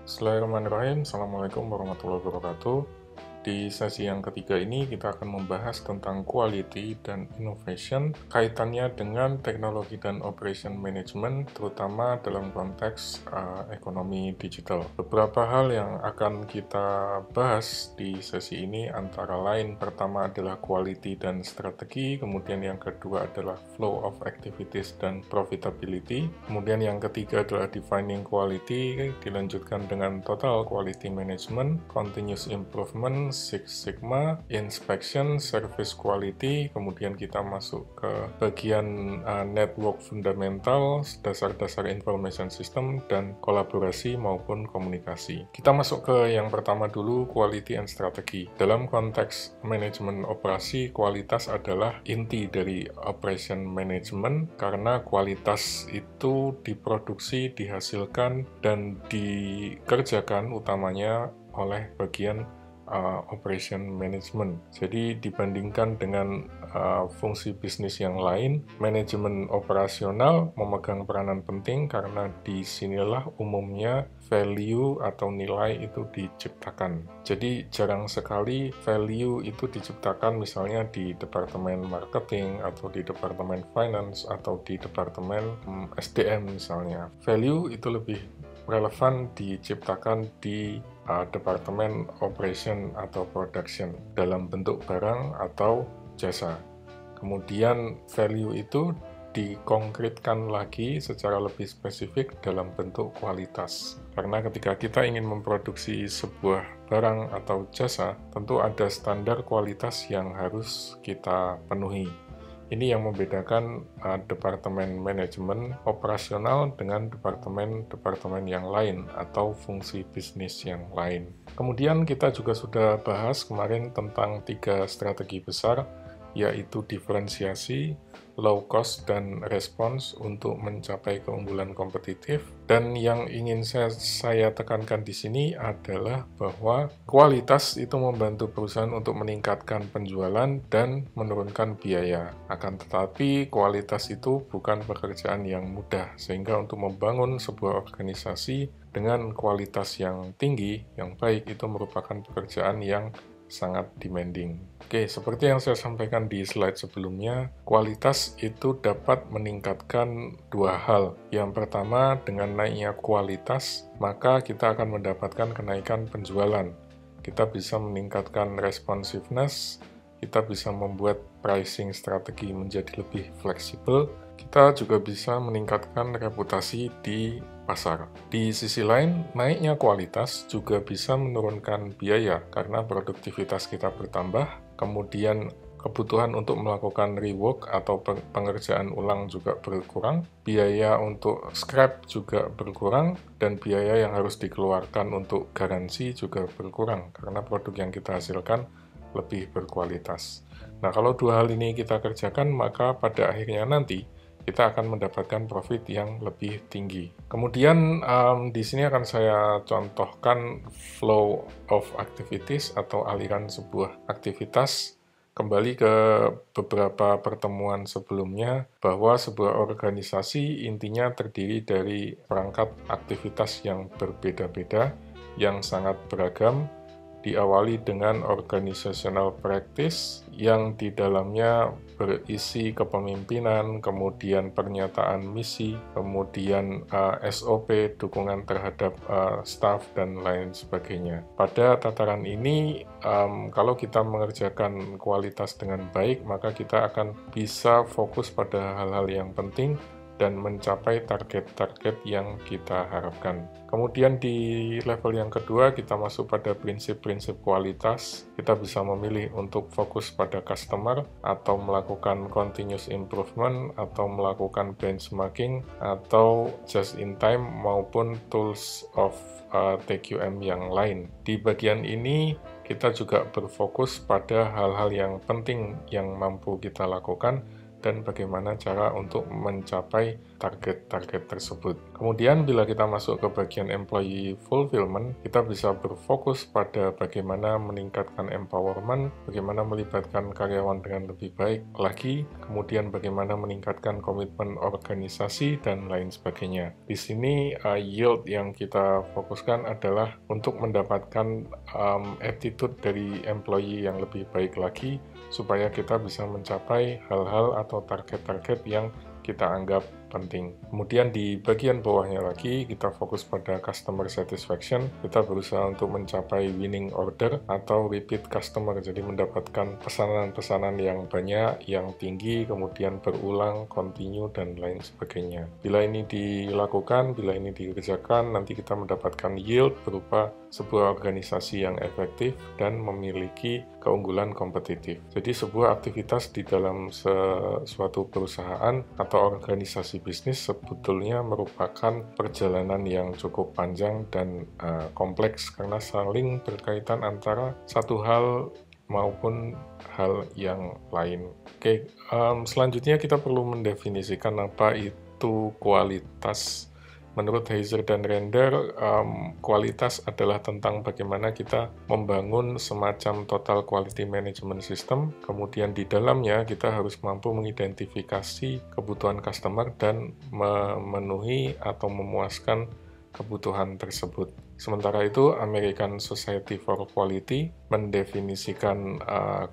Bismillahirrahmanirrahim. Assalamualaikum warahmatullahi wabarakatuh. Di sesi yang ketiga ini kita akan membahas tentang quality dan innovation kaitannya dengan teknologi dan operation management, terutama dalam konteks ekonomi digital. Beberapa hal yang akan kita bahas di sesi ini antara lain pertama adalah quality dan strategi, kemudian yang kedua adalah flow of activities dan profitability, kemudian yang ketiga adalah defining quality, dilanjutkan dengan total quality management, continuous improvement, Six Sigma, inspection, service quality, kemudian kita masuk ke bagian network fundamental, dasar-dasar information system, dan kolaborasi maupun komunikasi. Kita masuk ke yang pertama dulu, quality and strategy. Dalam konteks manajemen operasi, kualitas adalah inti dari operation management karena kualitas itu diproduksi, dihasilkan, dan dikerjakan utamanya oleh bagian operation management. Jadi dibandingkan dengan fungsi bisnis yang lain, manajemen operasional memegang peranan penting karena disinilah umumnya value atau nilai itu diciptakan. Jadi jarang sekali value itu diciptakan misalnya di departemen marketing atau di departemen finance atau di departemen SDM misalnya. Value itu lebih relevan diciptakan di departemen operation atau production dalam bentuk barang atau jasa. Kemudian value itu dikonkretkan lagi secara lebih spesifik dalam bentuk kualitas. Karena ketika kita ingin memproduksi sebuah barang atau jasa, tentu ada standar kualitas yang harus kita penuhi. Ini yang membedakan departemen manajemen operasional dengan departemen-departemen yang lain atau fungsi bisnis yang lain. Kemudian kita juga sudah bahas kemarin tentang 3 strategi besar, yaitu diferensiasi, low cost, dan response untuk mencapai keunggulan kompetitif. Dan yang ingin saya tekankan di sini adalah bahwa kualitas itu membantu perusahaan untuk meningkatkan penjualan dan menurunkan biaya. Akan tetapi kualitas itu bukan pekerjaan yang mudah, sehingga untuk membangun sebuah organisasi dengan kualitas yang tinggi, yang baik, itu merupakan pekerjaan yang sangat demanding. Oke, seperti yang saya sampaikan di slide sebelumnya, kualitas itu dapat meningkatkan 2 hal. Yang pertama, dengan naiknya kualitas, maka kita akan mendapatkan kenaikan penjualan. Kita bisa meningkatkan responsiveness, kita bisa membuat pricing strategi menjadi lebih fleksibel, kita juga bisa meningkatkan reputasi di pasar. Di sisi lain, naiknya kualitas juga bisa menurunkan biaya karena produktivitas kita bertambah, kemudian kebutuhan untuk melakukan rework atau pengerjaan ulang juga berkurang, biaya untuk scrap juga berkurang, dan biaya yang harus dikeluarkan untuk garansi juga berkurang karena produk yang kita hasilkan lebih berkualitas. Nah, kalau 2 hal ini kita kerjakan, maka pada akhirnya nanti kita akan mendapatkan profit yang lebih tinggi. Kemudian di sini akan saya contohkan flow of activities atau aliran sebuah aktivitas. Kembali ke beberapa pertemuan sebelumnya, bahwa sebuah organisasi intinya terdiri dari perangkat aktivitas yang berbeda-beda, yang sangat beragam, diawali dengan organizational practice yang di dalamnya berisi kepemimpinan, kemudian pernyataan misi, kemudian SOP, dukungan terhadap staff, dan lain sebagainya. Pada tataran ini, kalau kita mengerjakan kualitas dengan baik, maka kita akan bisa fokus pada hal-hal yang penting dan mencapai target-target yang kita harapkan. Kemudian di level yang kedua, kita masuk pada prinsip-prinsip kualitas. Kita bisa memilih untuk fokus pada customer, atau melakukan continuous improvement, atau melakukan benchmarking, atau just in time, maupun tools of TQM yang lain. Di bagian ini, kita juga berfokus pada hal-hal yang penting yang mampu kita lakukan, dan bagaimana cara untuk mencapai target-target tersebut. Kemudian bila kita masuk ke bagian employee fulfillment, kita bisa berfokus pada bagaimana meningkatkan empowerment, bagaimana melibatkan karyawan dengan lebih baik lagi, kemudian bagaimana meningkatkan komitmen organisasi, dan lain sebagainya. Di sini yield yang kita fokuskan adalah untuk mendapatkan attitude dari employee yang lebih baik lagi, supaya kita bisa mencapai hal-hal atau target-target yang kita anggap penting. Kemudian di bagian bawahnya lagi, kita fokus pada customer satisfaction. Kita berusaha untuk mencapai winning order atau repeat customer, jadi mendapatkan pesanan-pesanan yang banyak, yang tinggi, kemudian berulang, continue, dan lain sebagainya. Bila ini dilakukan, bila ini dikerjakan, nanti kita mendapatkan yield berupa sebuah organisasi yang efektif dan memiliki keunggulan kompetitif. Jadi sebuah aktivitas di dalam suatu perusahaan atau organisasi bisnis sebetulnya merupakan perjalanan yang cukup panjang dan kompleks karena saling berkaitan antara satu hal maupun hal yang lain. Oke, selanjutnya kita perlu mendefinisikan apa itu kualitas. Menurut Heiser dan Render, kualitas adalah tentang bagaimana kita membangun semacam total quality management system, kemudian di dalamnya kita harus mampu mengidentifikasi kebutuhan customer dan memenuhi atau memuaskan kebutuhan tersebut. Sementara itu, American Society for Quality mendefinisikan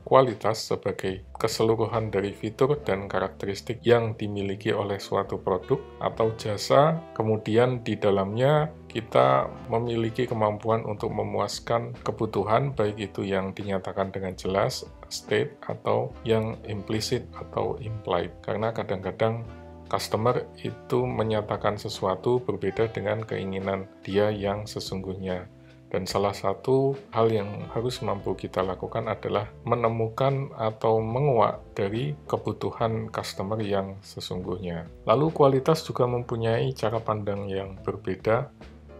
kualitas sebagai keseluruhan dari fitur dan karakteristik yang dimiliki oleh suatu produk atau jasa, kemudian di dalamnya kita memiliki kemampuan untuk memuaskan kebutuhan, baik itu yang dinyatakan dengan jelas, state, atau yang implisit atau implied. Karena kadang-kadang customer itu menyatakan sesuatu berbeda dengan keinginan dia yang sesungguhnya. Dan salah satu hal yang harus mampu kita lakukan adalah menemukan atau menguak dari kebutuhan customer yang sesungguhnya. Lalu kualitas juga mempunyai cara pandang yang berbeda.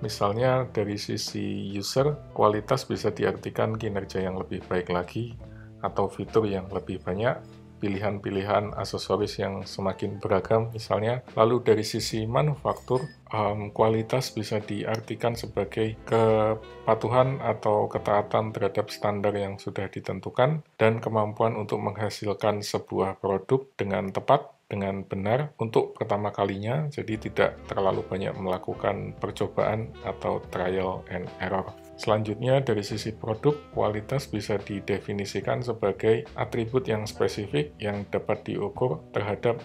Misalnya dari sisi user, kualitas bisa diartikan kinerja yang lebih baik lagi, atau fitur yang lebih banyak, pilihan-pilihan aksesoris yang semakin beragam misalnya. Lalu dari sisi manufaktur, kualitas bisa diartikan sebagai kepatuhan atau ketaatan terhadap standar yang sudah ditentukan dan kemampuan untuk menghasilkan sebuah produk dengan tepat, dengan benar untuk pertama kalinya, jadi tidak terlalu banyak melakukan percobaan atau trial and error. Selanjutnya, dari sisi produk, kualitas bisa didefinisikan sebagai atribut yang spesifik yang dapat diukur terhadap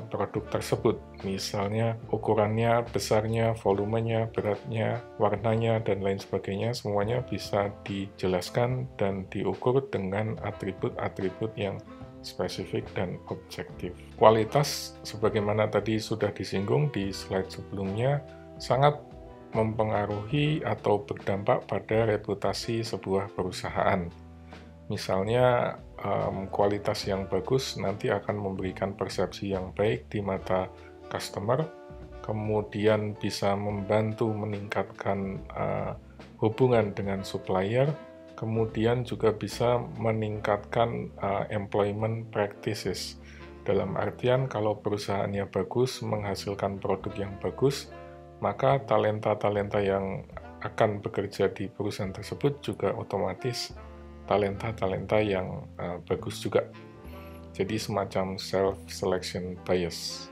produk tersebut. Misalnya, ukurannya, besarnya, volumenya, beratnya, warnanya, dan lain sebagainya, semuanya bisa dijelaskan dan diukur dengan atribut-atribut yang spesifik dan objektif. Kualitas, sebagaimana tadi sudah disinggung di slide sebelumnya, sangat mempengaruhi atau berdampak pada reputasi sebuah perusahaan. Misalnya, kualitas yang bagus nanti akan memberikan persepsi yang baik di mata customer, kemudian bisa membantu meningkatkan hubungan dengan supplier, kemudian juga bisa meningkatkan employment practices. Dalam artian, kalau perusahaannya bagus, menghasilkan produk yang bagus, maka talenta-talenta yang akan bekerja di perusahaan tersebut juga otomatis talenta-talenta yang bagus juga. Jadi semacam self-selection bias.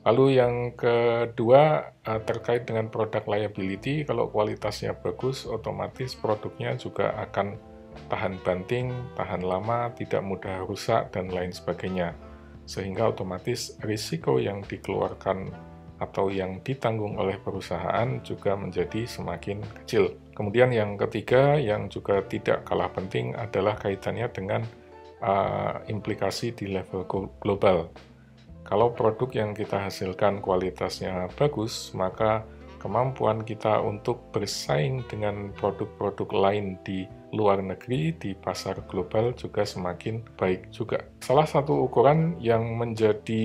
Lalu yang kedua terkait dengan product liability, kalau kualitasnya bagus, otomatis produknya juga akan tahan banting, tahan lama, tidak mudah rusak, dan lain sebagainya. Sehingga otomatis risiko yang dikeluarkan atau yang ditanggung oleh perusahaan juga menjadi semakin kecil. Kemudian yang ketiga yang juga tidak kalah penting adalah kaitannya dengan implikasi di level global. Kalau produk yang kita hasilkan kualitasnya bagus, maka kemampuan kita untuk bersaing dengan produk-produk lain di luar negeri, di pasar global juga semakin baik juga. Salah satu ukuran yang menjadi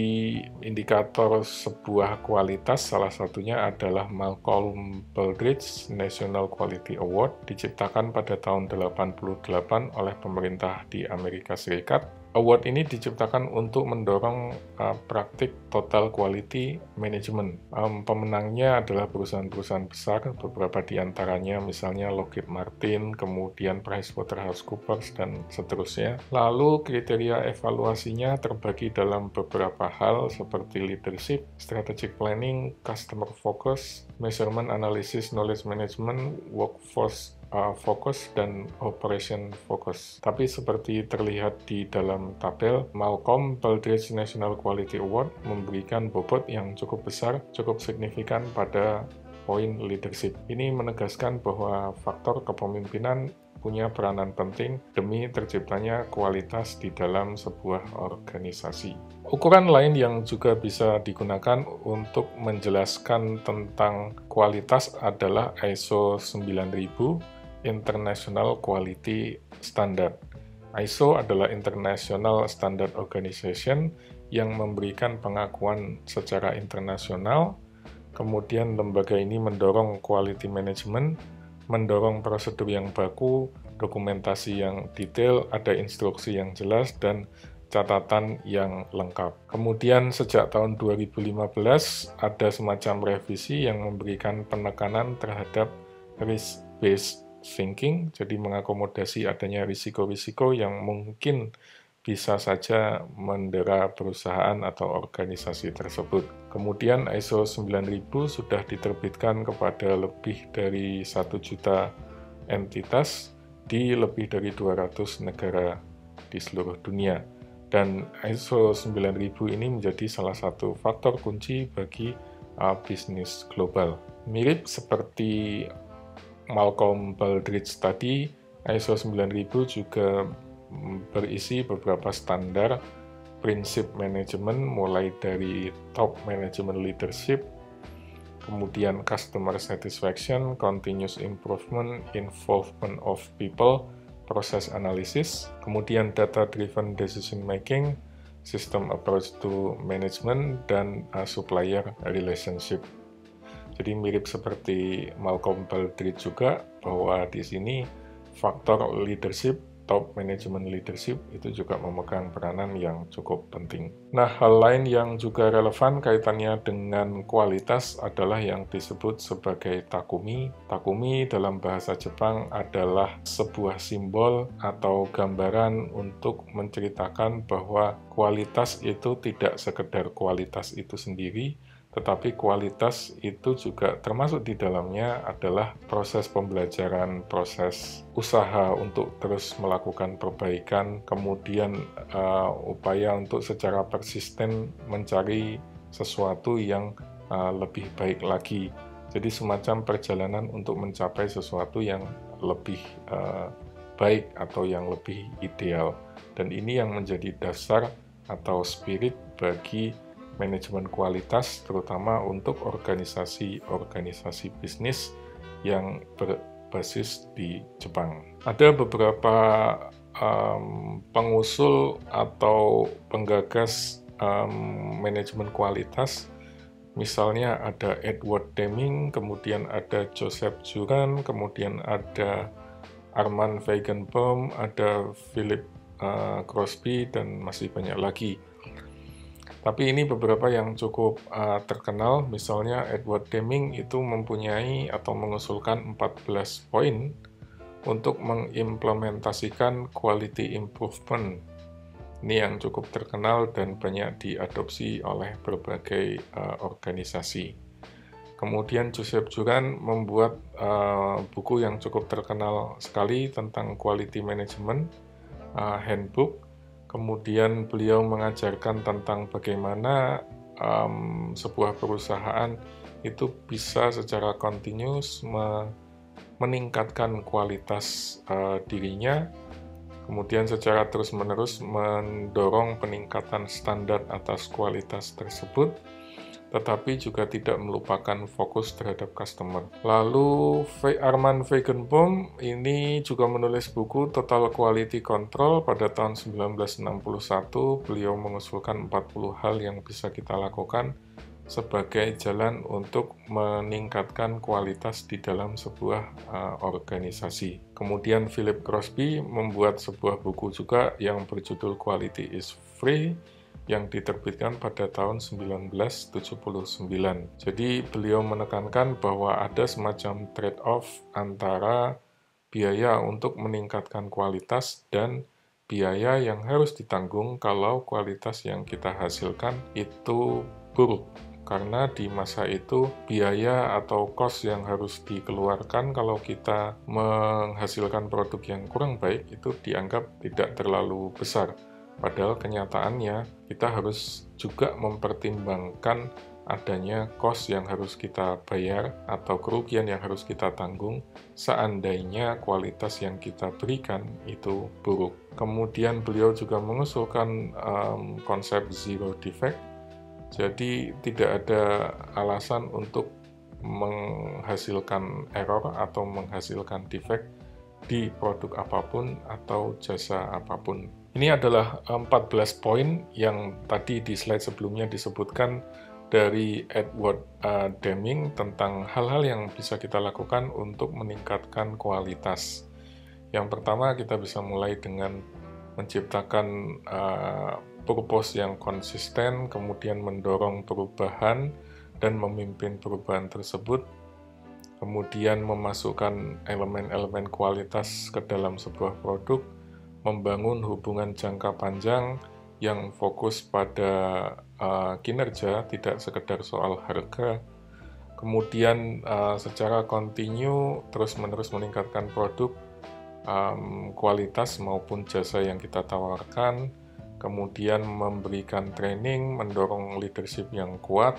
indikator sebuah kualitas, salah satunya adalah Malcolm Baldrige National Quality Award, diciptakan pada tahun 88 oleh pemerintah di Amerika Serikat. Award ini diciptakan untuk mendorong praktik total quality management. Pemenangnya adalah perusahaan-perusahaan besar, beberapa di antaranya misalnya Lockheed Martin, kemudian PricewaterhouseCoopers, dan seterusnya. Lalu kriteria evaluasinya terbagi dalam beberapa hal seperti leadership, strategic planning, customer focus, measurement analysis, knowledge management, workforce fokus, dan operation fokus. Tapi seperti terlihat di dalam tabel, Malcolm Baldrige National Quality Award memberikan bobot yang cukup besar, cukup signifikan pada poin leadership. Ini menegaskan bahwa faktor kepemimpinan punya peranan penting demi terciptanya kualitas di dalam sebuah organisasi. Ukuran lain yang juga bisa digunakan untuk menjelaskan tentang kualitas adalah ISO 9000 International Quality Standard. ISO adalah International Standard Organization yang memberikan pengakuan secara internasional. Kemudian lembaga ini mendorong quality management, mendorong prosedur yang baku, dokumentasi yang detail, ada instruksi yang jelas, dan catatan yang lengkap. Kemudian sejak tahun 2015 ada semacam revisi yang memberikan penekanan terhadap risk-based thinking, jadi mengakomodasi adanya risiko-risiko yang mungkin bisa saja mendera perusahaan atau organisasi tersebut. Kemudian ISO 9000 sudah diterbitkan kepada lebih dari 1 juta entitas di lebih dari 200 negara di seluruh dunia. Dan ISO 9000 ini menjadi salah satu faktor kunci bagi bisnis global. Mirip seperti Malcolm Baldrige tadi, ISO 9000 juga berisi beberapa standar prinsip manajemen mulai dari top management leadership, kemudian customer satisfaction, continuous improvement, involvement of people, process analysis, kemudian data-driven decision making, system approach to management, dan supplier relationship. Jadi mirip seperti Malcolm Baldrige juga, bahwa di sini faktor leadership, top management leadership itu juga memegang peranan yang cukup penting. Nah, hal lain yang juga relevan kaitannya dengan kualitas adalah yang disebut sebagai takumi. Takumi dalam bahasa Jepang adalah sebuah simbol atau gambaran untuk menceritakan bahwa kualitas itu tidak sekedar kualitas itu sendiri, tetapi kualitas itu juga termasuk di dalamnya adalah proses pembelajaran, proses usaha untuk terus melakukan perbaikan, kemudian upaya untuk secara persisten mencari sesuatu yang lebih baik lagi. Jadi semacam perjalanan untuk mencapai sesuatu yang lebih baik atau yang lebih ideal. Dan ini yang menjadi dasar atau spirit bagi manajemen kualitas, terutama untuk organisasi-organisasi bisnis yang berbasis di Jepang. Ada beberapa pengusul atau penggagas manajemen kualitas, misalnya ada Edward Deming, kemudian ada Joseph Juran, kemudian ada Armand Feigenbaum, ada Philip Crosby, dan masih banyak lagi. Tapi ini beberapa yang cukup terkenal, misalnya Edward Deming itu mempunyai atau mengusulkan 14 poin untuk mengimplementasikan quality improvement. Ini yang cukup terkenal dan banyak diadopsi oleh berbagai organisasi. Kemudian Joseph Juran membuat buku yang cukup terkenal sekali tentang quality management, handbook. Kemudian beliau mengajarkan tentang bagaimana sebuah perusahaan itu bisa secara kontinus meningkatkan kualitas dirinya, kemudian secara terus-menerus mendorong peningkatan standar atas kualitas tersebut, tetapi juga tidak melupakan fokus terhadap customer. Lalu Armand Feigenbaum ini juga menulis buku Total Quality Control pada tahun 1961. Beliau mengusulkan 40 hal yang bisa kita lakukan sebagai jalan untuk meningkatkan kualitas di dalam sebuah organisasi. Kemudian Philip Crosby membuat sebuah buku juga yang berjudul Quality is Free yang diterbitkan pada tahun 1979. Jadi beliau menekankan bahwa ada semacam trade-off antara biaya untuk meningkatkan kualitas dan biaya yang harus ditanggung kalau kualitas yang kita hasilkan itu buruk. Karena di masa itu biaya atau cost yang harus dikeluarkan kalau kita menghasilkan produk yang kurang baik itu dianggap tidak terlalu besar. Padahal kenyataannya kita harus juga mempertimbangkan adanya cost yang harus kita bayar atau kerugian yang harus kita tanggung seandainya kualitas yang kita berikan itu buruk. Kemudian beliau juga mengusulkan konsep zero defect. Jadi tidak ada alasan untuk menghasilkan error atau menghasilkan defect di produk apapun atau jasa apapun. Ini adalah 14 poin yang tadi di slide sebelumnya disebutkan dari Edward Deming tentang hal-hal yang bisa kita lakukan untuk meningkatkan kualitas. Yang pertama, kita bisa mulai dengan menciptakan purpose yang konsisten, kemudian mendorong perubahan dan memimpin perubahan tersebut, kemudian memasukkan elemen-elemen kualitas ke dalam sebuah produk, membangun hubungan jangka panjang yang fokus pada kinerja, tidak sekedar soal harga, kemudian secara kontinu terus-menerus meningkatkan produk, kualitas maupun jasa yang kita tawarkan, kemudian memberikan training, mendorong leadership yang kuat,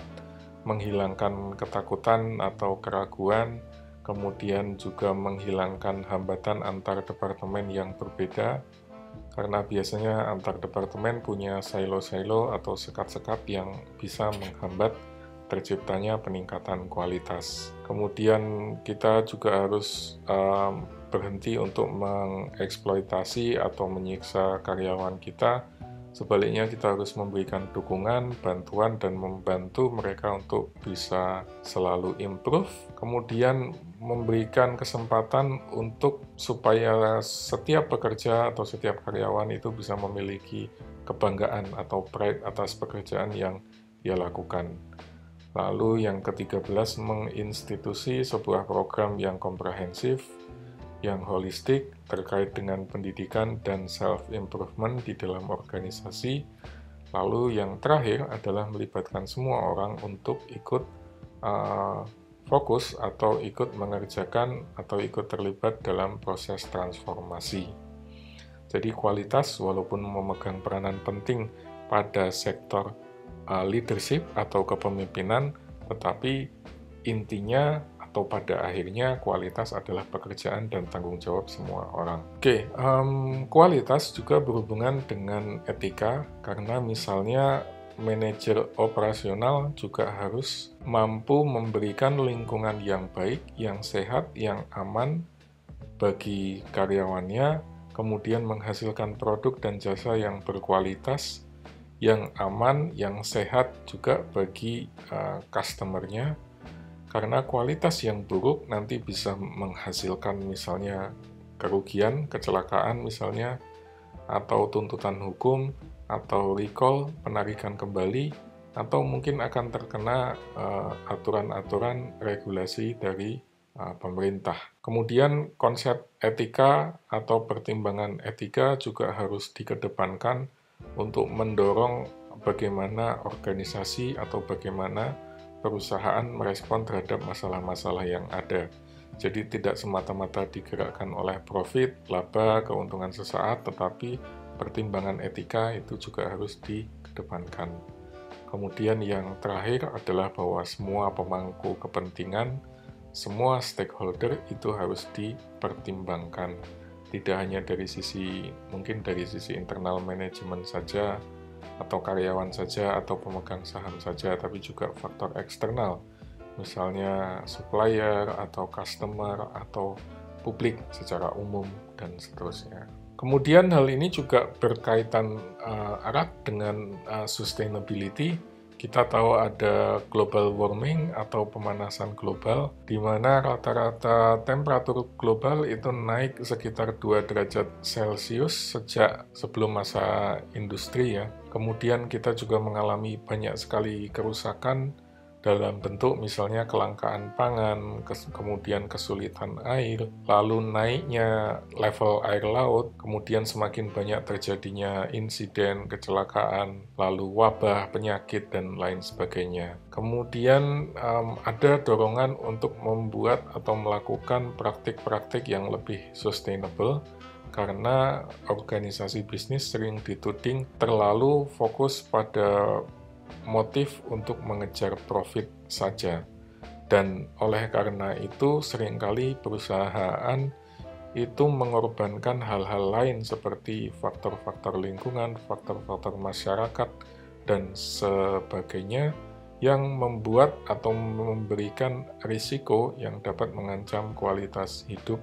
menghilangkan ketakutan atau keraguan, kemudian juga menghilangkan hambatan antar departemen yang berbeda, karena biasanya antar departemen punya silo-silo atau sekat-sekat yang bisa menghambat terciptanya peningkatan kualitas. Kemudian kita juga harus berhenti untuk mengeksploitasi atau menyiksa karyawan kita. Sebaliknya kita harus memberikan dukungan, bantuan, dan membantu mereka untuk bisa selalu improve. Kemudian memberikan kesempatan untuk supaya setiap pekerja atau setiap karyawan itu bisa memiliki kebanggaan atau pride atas pekerjaan yang dia lakukan. Lalu yang ke-13, menginstitusi sebuah program yang komprehensif, yang holistik terkait dengan pendidikan dan self-improvement di dalam organisasi. Lalu yang terakhir adalah melibatkan semua orang untuk ikut fokus atau ikut mengerjakan atau ikut terlibat dalam proses transformasi. Jadi kualitas walaupun memegang peranan penting pada sektor leadership atau kepemimpinan, tetapi intinya atau pada akhirnya kualitas adalah pekerjaan dan tanggung jawab semua orang. Oke, kualitas juga berhubungan dengan etika, karena misalnya manajer operasional juga harus mampu memberikan lingkungan yang baik, yang sehat, yang aman bagi karyawannya, kemudian menghasilkan produk dan jasa yang berkualitas, yang aman, yang sehat juga bagi customer-nya. Karena kualitas yang buruk nanti bisa menghasilkan misalnya kerugian, kecelakaan misalnya, atau tuntutan hukum, atau recall, penarikan kembali, atau mungkin akan terkena aturan-aturan regulasi dari pemerintah. Kemudian konsep etika atau pertimbangan etika juga harus dikedepankan untuk mendorong bagaimana organisasi atau bagaimana perusahaan merespon terhadap masalah-masalah yang ada. Jadi tidak semata-mata digerakkan oleh profit, laba, keuntungan sesaat, tetapi pertimbangan etika itu juga harus dikedepankan. Kemudian yang terakhir adalah bahwa semua pemangku kepentingan, semua stakeholder itu harus dipertimbangkan. Tidak hanya dari sisi, mungkin dari sisi internal manajemen saja, atau karyawan saja, atau pemegang saham saja, tapi juga faktor eksternal, misalnya supplier, atau customer, atau publik secara umum, dan seterusnya. Kemudian hal ini juga berkaitan erat dengan sustainability. Kita tahu ada global warming atau pemanasan global, di mana rata-rata temperatur global itu naik sekitar 2 derajat Celcius sejak sebelum masa industri ya. Kemudian kita juga mengalami banyak sekali kerusakan dalam bentuk misalnya kelangkaan pangan, kemudian kesulitan air, lalu naiknya level air laut, kemudian semakin banyak terjadinya insiden, kecelakaan, lalu wabah, penyakit, dan lain sebagainya. Kemudian ada dorongan untuk membuat atau melakukan praktik-praktik yang lebih sustainable, karena organisasi bisnis sering dituding terlalu fokus pada motif untuk mengejar profit saja. Dan oleh karena itu seringkali perusahaan itu mengorbankan hal-hal lain seperti faktor-faktor lingkungan, faktor-faktor masyarakat, dan sebagainya yang membuat atau memberikan risiko yang dapat mengancam kualitas hidup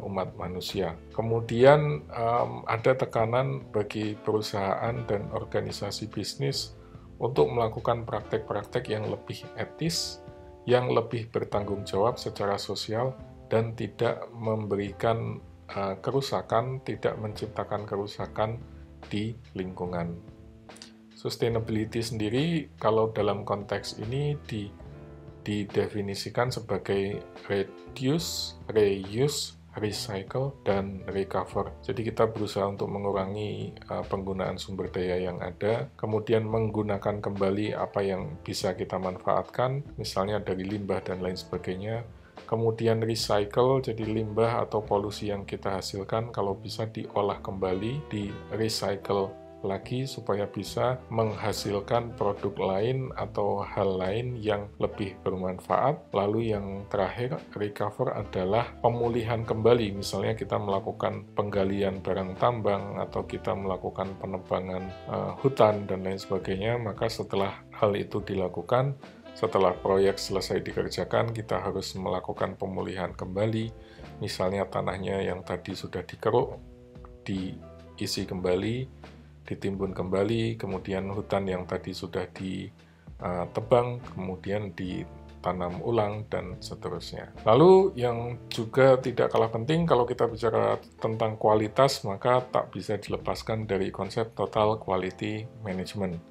umat manusia. Kemudian ada tekanan bagi perusahaan dan organisasi bisnis untuk melakukan praktek-praktek yang lebih etis, yang lebih bertanggung jawab secara sosial, dan tidak memberikan kerusakan, tidak menciptakan kerusakan di lingkungan. Sustainability sendiri, kalau dalam konteks ini didefinisikan sebagai reduce, reuse, recycle, dan recover. Jadi kita berusaha untuk mengurangi penggunaan sumber daya yang ada, kemudian menggunakan kembali apa yang bisa kita manfaatkan, misalnya dari limbah dan lain sebagainya. Kemudian recycle, jadi limbah atau polusi yang kita hasilkan kalau bisa diolah kembali, di recycle lagi supaya bisa menghasilkan produk lain atau hal lain yang lebih bermanfaat. Lalu yang terakhir, recover adalah pemulihan kembali. Misalnya kita melakukan penggalian barang tambang atau kita melakukan penebangan hutan dan lain sebagainya, maka setelah hal itu dilakukan, setelah proyek selesai dikerjakan, kita harus melakukan pemulihan kembali. Misalnya tanahnya yang tadi sudah dikeruk, diisi kembali, ditimbun kembali, kemudian hutan yang tadi sudah ditebang, kemudian ditanam ulang, dan seterusnya. Lalu yang juga tidak kalah penting kalau kita bicara tentang kualitas, maka tak bisa dilepaskan dari konsep total quality management.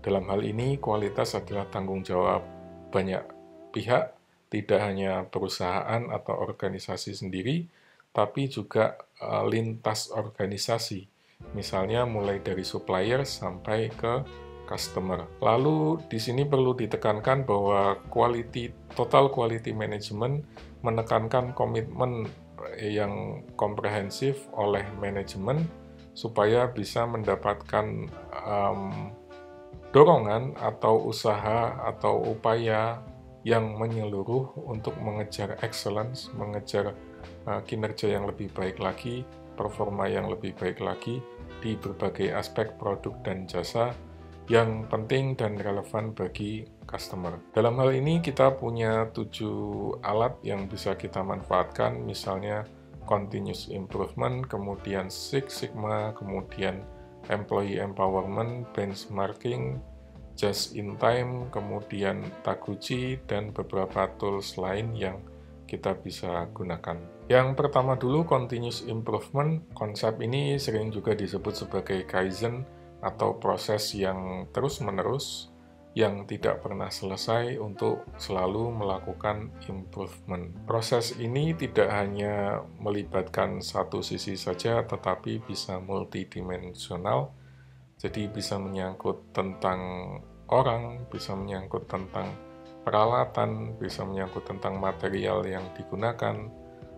Dalam hal ini, kualitas adalah tanggung jawab banyak pihak, tidak hanya perusahaan atau organisasi sendiri, tapi juga lintas organisasi. Misalnya mulai dari supplier sampai ke customer. Lalu di sini perlu ditekankan bahwa total quality management menekankan komitmen yang komprehensif oleh manajemen supaya bisa mendapatkan dorongan atau usaha atau upaya yang menyeluruh untuk mengejar excellence, mengejar kinerja yang lebih baik lagi, performa yang lebih baik lagi di berbagai aspek produk dan jasa yang penting dan relevan bagi customer. Dalam hal ini kita punya 7 alat yang bisa kita manfaatkan, misalnya continuous improvement, kemudian Six Sigma, kemudian employee empowerment, benchmarking, just in time, kemudian Taguchi, dan beberapa tools lain yang kita bisa gunakan. Yang pertama dulu, continuous improvement. Konsep ini sering juga disebut sebagai Kaizen atau proses yang terus-menerus yang tidak pernah selesai untuk selalu melakukan improvement. Proses ini tidak hanya melibatkan satu sisi saja, tetapi bisa multidimensional. Jadi bisa menyangkut tentang orang, bisa menyangkut tentang peralatan, bisa menyangkut tentang material yang digunakan,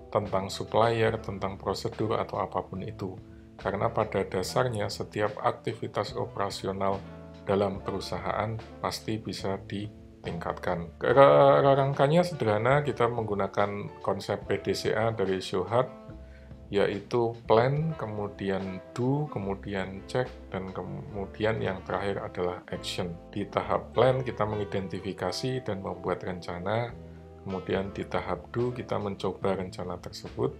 tentang supplier, tentang prosedur, atau apapun itu. Karena pada dasarnya setiap aktivitas operasional dalam perusahaan pasti bisa ditingkatkan. Rangkanya sederhana, kita menggunakan konsep PDCA dari Shohat, yaitu plan, kemudian do, kemudian check, dan kemudian yang terakhir adalah action. Di tahap plan kita mengidentifikasi dan membuat rencana, kemudian di tahap do kita mencoba rencana tersebut,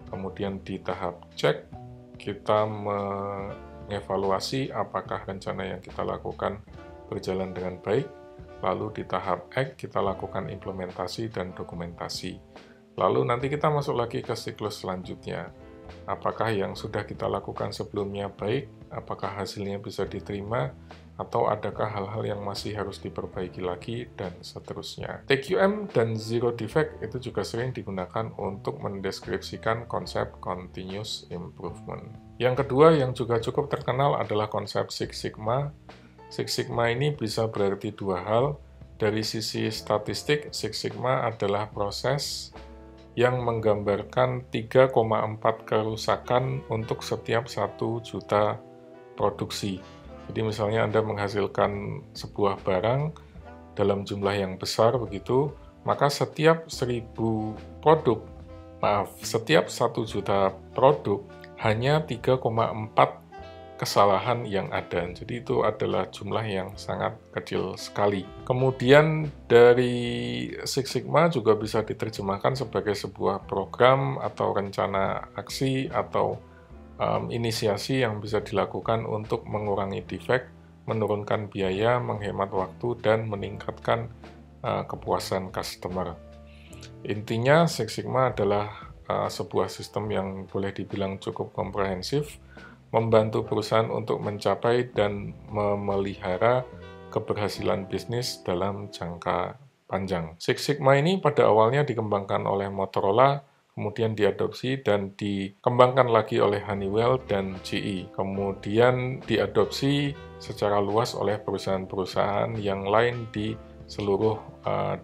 kemudian di tahap check kita mengevaluasi apakah rencana yang kita lakukan berjalan dengan baik, lalu di tahap act kita lakukan implementasi dan dokumentasi. Lalu nanti kita masuk lagi ke siklus selanjutnya. Apakah yang sudah kita lakukan sebelumnya baik, apakah hasilnya bisa diterima, atau adakah hal-hal yang masih harus diperbaiki lagi, dan seterusnya. TQM dan Zero Defect itu juga sering digunakan untuk mendeskripsikan konsep continuous improvement. Yang kedua yang juga cukup terkenal adalah konsep Six Sigma. Six Sigma ini bisa berarti dua hal. Dari sisi statistik, Six Sigma adalah proses yang menggambarkan 3,4 kerusakan untuk setiap 1 juta produksi. Jadi misalnya Anda menghasilkan sebuah barang dalam jumlah yang besar begitu, maka setiap 1.000 produk, setiap 1 juta produk hanya 3,4 kesalahan yang ada. Jadi itu adalah jumlah yang sangat kecil sekali. Kemudian dari Six Sigma juga bisa diterjemahkan sebagai sebuah program atau rencana aksi atau inisiasi yang bisa dilakukan untuk mengurangi defect, menurunkan biaya, menghemat waktu, dan meningkatkan kepuasan customer. Intinya, Six Sigma adalah sebuah sistem yang boleh dibilang cukup komprehensif, membantu perusahaan untuk mencapai dan memelihara keberhasilan bisnis dalam jangka panjang. Six Sigma ini pada awalnya dikembangkan oleh Motorola, kemudian diadopsi dan dikembangkan lagi oleh Honeywell dan GE. Kemudian diadopsi secara luas oleh perusahaan-perusahaan yang lain di seluruh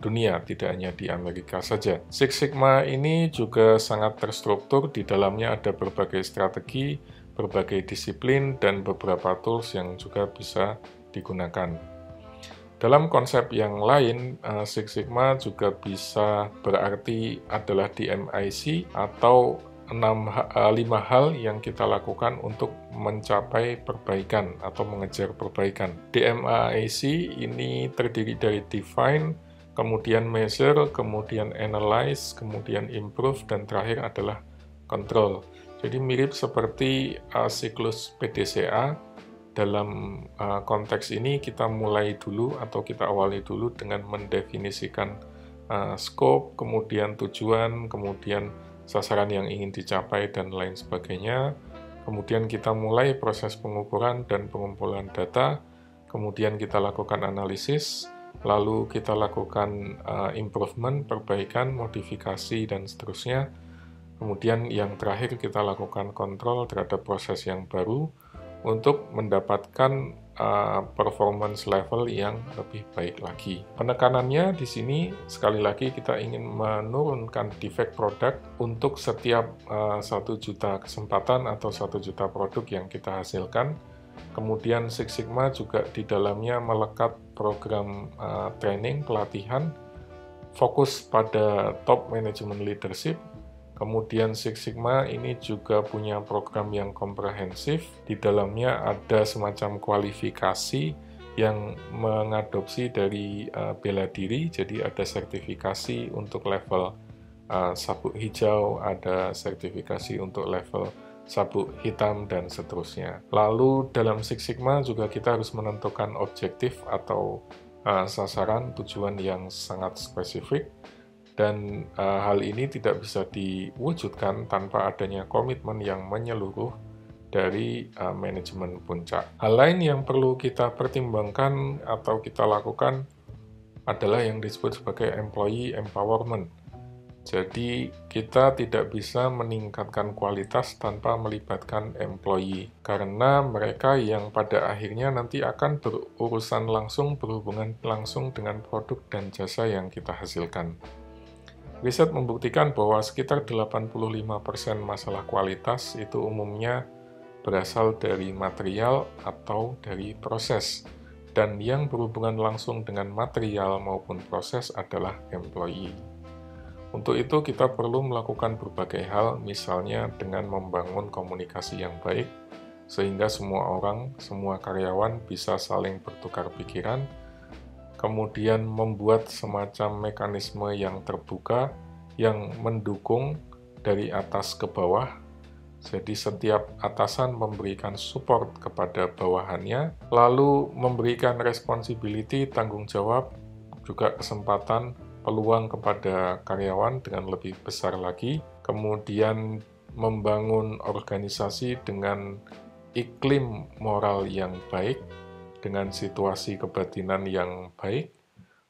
dunia, tidak hanya di Amerika saja. Six Sigma ini juga sangat terstruktur, di dalamnya ada berbagai strategi, berbagai disiplin, dan beberapa tools yang juga bisa digunakan. Dalam konsep yang lain, Six Sigma juga bisa berarti adalah DMIC atau 5 hal yang kita lakukan untuk mencapai perbaikan atau mengejar perbaikan. DMIC ini terdiri dari define, kemudian measure, kemudian analyze, kemudian improve, dan terakhir adalah control. Jadi mirip seperti siklus PDCA. Dalam konteks ini kita mulai dulu atau kita awali dulu dengan mendefinisikan scope, kemudian tujuan, kemudian sasaran yang ingin dicapai, dan lain sebagainya. Kemudian kita mulai proses pengukuran dan pengumpulan data, kemudian kita lakukan analisis, lalu kita lakukan improvement, perbaikan, modifikasi, dan seterusnya. Kemudian yang terakhir kita lakukan kontrol terhadap proses yang baru, untuk mendapatkan performance level yang lebih baik lagi. Penekanannya di sini sekali lagi kita ingin menurunkan defect product untuk setiap 1 juta kesempatan atau 1 juta produk yang kita hasilkan. Kemudian Six Sigma juga di dalamnya melekat program training, pelatihan, fokus pada top management leadership. Kemudian Six Sigma ini juga punya program yang komprehensif. Di dalamnya ada semacam kualifikasi yang mengadopsi dari bela diri. Jadi ada sertifikasi untuk level sabuk hijau, ada sertifikasi untuk level sabuk hitam, dan seterusnya. Lalu dalam Six Sigma juga kita harus menentukan objektif atau sasaran tujuan yang sangat spesifik. Dan hal ini tidak bisa diwujudkan tanpa adanya komitmen yang menyeluruh dari manajemen puncak. Hal lain yang perlu kita pertimbangkan atau kita lakukan adalah yang disebut sebagai employee empowerment. Jadi kita tidak bisa meningkatkan kualitas tanpa melibatkan employee, karena mereka yang pada akhirnya nanti akan berurusan langsung, berhubungan langsung dengan produk dan jasa yang kita hasilkan. Riset membuktikan bahwa sekitar 85% masalah kualitas itu umumnya berasal dari material atau dari proses, dan yang berhubungan langsung dengan material maupun proses adalah employee. Untuk itu kita perlu melakukan berbagai hal, misalnya dengan membangun komunikasi yang baik, sehingga semua orang, semua karyawan bisa saling bertukar pikiran, kemudian membuat semacam mekanisme yang terbuka, yang mendukung dari atas ke bawah, Jadi setiap atasan memberikan support kepada bawahannya, lalu memberikan responsibility, tanggung jawab, juga kesempatan, peluang kepada karyawan dengan lebih besar lagi, kemudian membangun organisasi dengan iklim moral yang baik, dengan situasi kebatinan yang baik,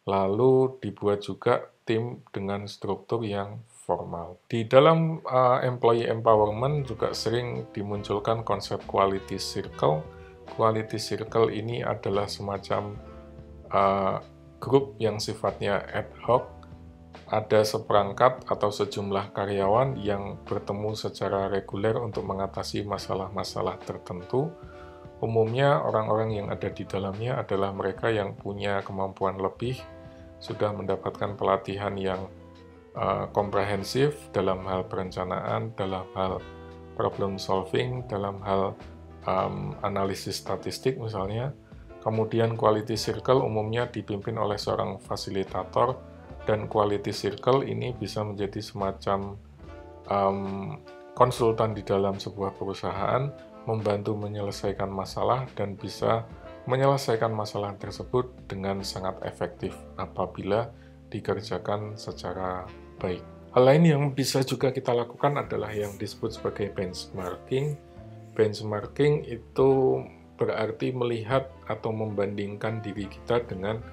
lalu dibuat juga tim dengan struktur yang formal. Di dalam employee empowerment juga sering dimunculkan konsep quality circle. Quality circle ini adalah semacam grup yang sifatnya ad hoc. Ada seperangkat atau sejumlah karyawan yang bertemu secara reguler untuk mengatasi masalah-masalah tertentu. Umumnya orang-orang yang ada di dalamnya adalah mereka yang punya kemampuan lebih, sudah mendapatkan pelatihan yang komprehensif dalam hal perencanaan, dalam hal problem solving, dalam hal analisis statistik misalnya. Kemudian quality circle umumnya dipimpin oleh seorang fasilitator, dan quality circle ini bisa menjadi semacam konsultan di dalam sebuah perusahaan, membantu menyelesaikan masalah dan bisa menyelesaikan masalah tersebut dengan sangat efektif apabila dikerjakan secara baik. Hal lain yang bisa juga kita lakukan adalah yang disebut sebagai benchmarking. Benchmarking itu berarti melihat atau membandingkan diri kita dengan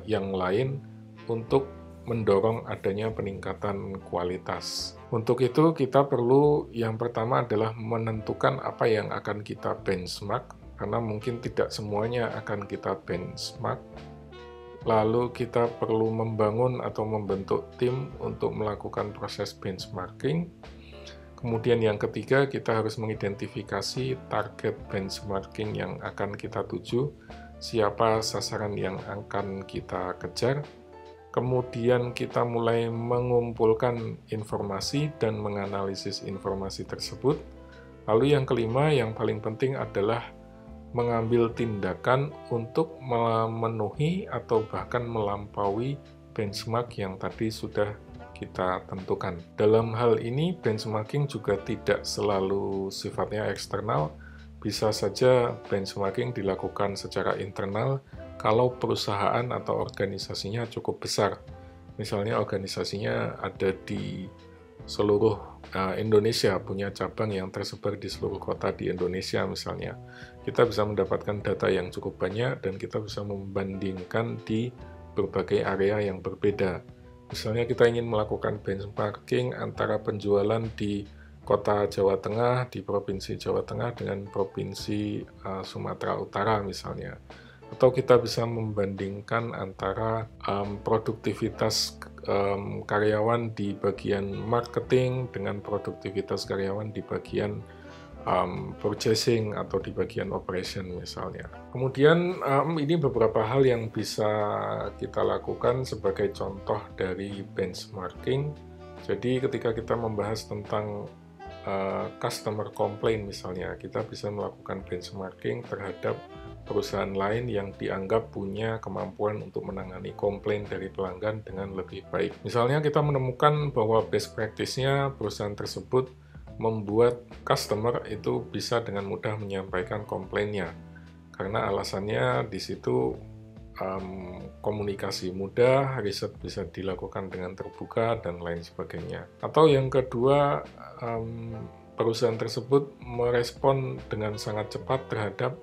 yang lain untuk mendorong adanya peningkatan kualitas. Untuk itu kita perlu yang pertama adalah menentukan apa yang akan kita benchmark, karena mungkin tidak semuanya akan kita benchmark. Lalu kita perlu membangun atau membentuk tim untuk melakukan proses benchmarking. Kemudian yang ketiga, kita harus mengidentifikasi target benchmarking yang akan kita tuju, siapa sasaran yang akan kita kejar. Kemudian kita mulai mengumpulkan informasi dan menganalisis informasi tersebut. Lalu yang kelima, yang paling penting adalah mengambil tindakan untuk memenuhi atau bahkan melampaui benchmark yang tadi sudah kita tentukan. Dalam hal ini, benchmarking juga tidak selalu sifatnya eksternal, bisa saja benchmarking dilakukan secara internal kalau perusahaan atau organisasinya cukup besar. Misalnya organisasinya ada di seluruh Indonesia, punya cabang yang tersebar di seluruh kota di Indonesia misalnya. Kita bisa mendapatkan data yang cukup banyak dan kita bisa membandingkan di berbagai area yang berbeda. Misalnya kita ingin melakukan benchmarking antara penjualan di kota Jawa Tengah, di Provinsi Jawa Tengah dengan Provinsi Sumatera Utara misalnya. Atau kita bisa membandingkan antara produktivitas karyawan di bagian marketing dengan produktivitas karyawan di bagian purchasing atau di bagian operation misalnya. Kemudian ini beberapa hal yang bisa kita lakukan sebagai contoh dari benchmarking. Jadi ketika kita membahas tentang customer complaint misalnya, kita bisa melakukan benchmarking terhadap perusahaan lain yang dianggap punya kemampuan untuk menangani komplain dari pelanggan dengan lebih baik. Misalnya kita menemukan bahwa best practice-nya perusahaan tersebut membuat customer itu bisa dengan mudah menyampaikan komplainnya. Karena alasannya di situ komunikasi mudah, riset bisa dilakukan dengan terbuka, dan lain sebagainya. Atau yang kedua, perusahaan tersebut merespon dengan sangat cepat terhadap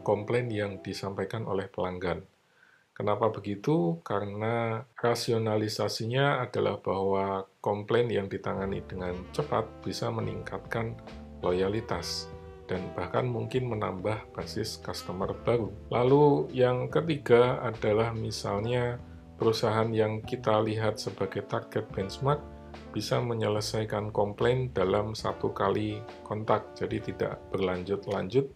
komplain yang disampaikan oleh pelanggan. Kenapa begitu? Karena rasionalisasinya adalah bahwa komplain yang ditangani dengan cepat bisa meningkatkan loyalitas dan bahkan mungkin menambah basis customer baru. Lalu yang ketiga adalah misalnya perusahaan yang kita lihat sebagai target benchmark bisa menyelesaikan komplain dalam satu kali kontak, jadi tidak berlanjut-lanjut,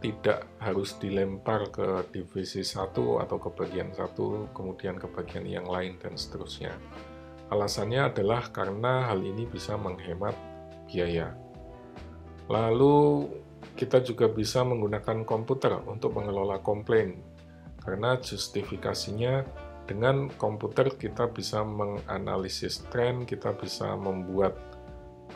tidak harus dilempar ke divisi satu atau ke bagian satu, kemudian ke bagian yang lain, dan seterusnya. Alasannya adalah karena hal ini bisa menghemat biaya. Lalu kita juga bisa menggunakan komputer untuk mengelola komplain, karena justifikasinya dengan komputer kita bisa menganalisis tren, kita bisa membuat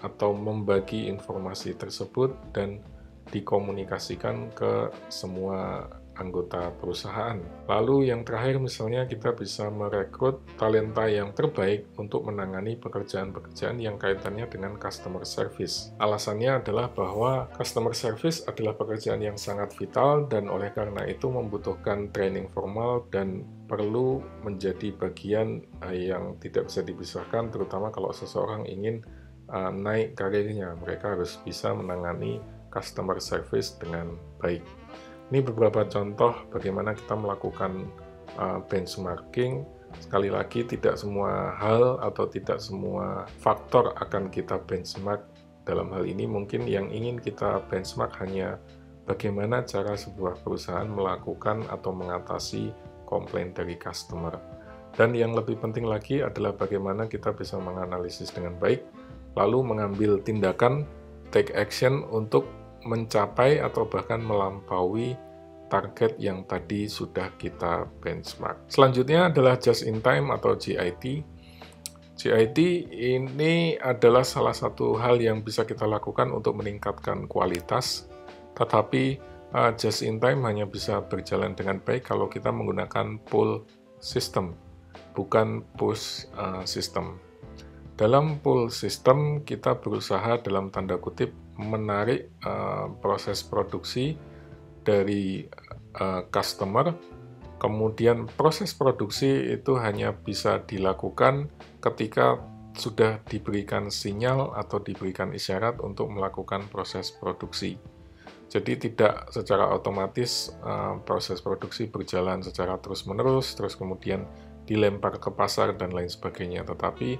atau membagi informasi tersebut dan dikomunikasikan ke semua anggota perusahaan. Lalu yang terakhir misalnya kita bisa merekrut talenta yang terbaik untuk menangani pekerjaan-pekerjaan yang kaitannya dengan customer service. Alasannya adalah bahwa customer service adalah pekerjaan yang sangat vital dan oleh karena itu membutuhkan training formal dan perlu menjadi bagian yang tidak bisa dipisahkan, terutama kalau seseorang ingin naik karirnya. Mereka harus bisa menangani customer service dengan baik. Ini beberapa contoh bagaimana kita melakukan benchmarking. Sekali lagi, tidak semua hal atau tidak semua faktor akan kita benchmark. Dalam hal ini mungkin yang ingin kita benchmark hanya bagaimana cara sebuah perusahaan melakukan atau mengatasi komplain dari customer. Dan yang lebih penting lagi adalah bagaimana kita bisa menganalisis dengan baik, lalu mengambil tindakan, take action untuk mencapai atau bahkan melampaui target yang tadi sudah kita benchmark. Selanjutnya adalah just in time atau JIT. JIT ini adalah salah satu hal yang bisa kita lakukan untuk meningkatkan kualitas, tetapi just in time hanya bisa berjalan dengan baik kalau kita menggunakan pull system, bukan push system. Dalam pull system, kita berusaha dalam tanda kutip menarik proses produksi dari customer, kemudian proses produksi itu hanya bisa dilakukan ketika sudah diberikan sinyal atau diberikan isyarat untuk melakukan proses produksi. Jadi tidak secara otomatis proses produksi berjalan secara terus-menerus, terus kemudian dilempar ke pasar dan lain sebagainya, tetapi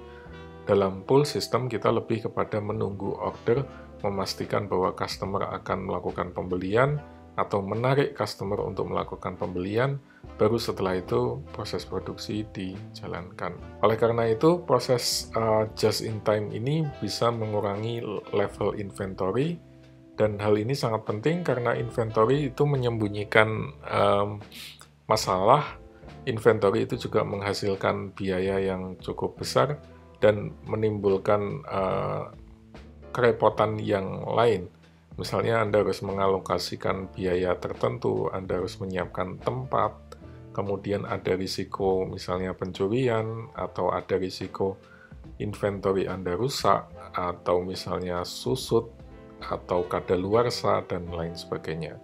dalam pull system kita lebih kepada menunggu order, memastikan bahwa customer akan melakukan pembelian atau menarik customer untuk melakukan pembelian, baru setelah itu proses produksi dijalankan. Oleh karena itu, proses just in time ini bisa mengurangi level inventory, dan hal ini sangat penting karena inventory itu menyembunyikan masalah. Inventory itu juga menghasilkan biaya yang cukup besar dan menimbulkan kerepotan yang lain. Misalnya Anda harus mengalokasikan biaya tertentu, Anda harus menyiapkan tempat, kemudian ada risiko misalnya pencurian, atau ada risiko inventory Anda rusak, atau misalnya susut, atau kadaluarsa, dan lain sebagainya.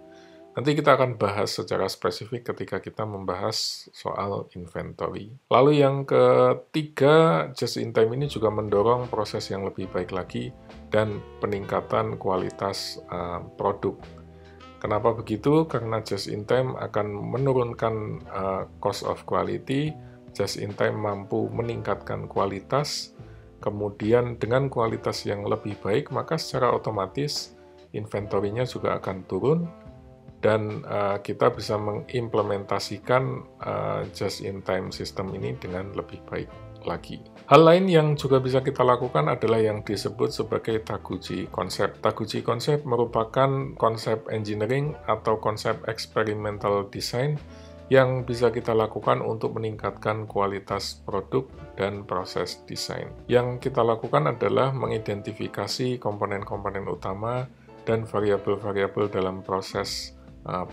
Nanti kita akan bahas secara spesifik ketika kita membahas soal inventory. Lalu yang ketiga, just in time ini juga mendorong proses yang lebih baik lagi dan peningkatan kualitas produk. Kenapa begitu? Karena just in time akan menurunkan cost of quality, just in time mampu meningkatkan kualitas, kemudian dengan kualitas yang lebih baik, maka secara otomatis inventory-nya juga akan turun, dan kita bisa mengimplementasikan just-in-time system ini dengan lebih baik lagi. Hal lain yang juga bisa kita lakukan adalah yang disebut sebagai Taguchi Concept. Taguchi Concept merupakan konsep engineering atau konsep experimental design yang bisa kita lakukan untuk meningkatkan kualitas produk dan proses desain. Yang kita lakukan adalah mengidentifikasi komponen-komponen utama dan variabel-variabel dalam proses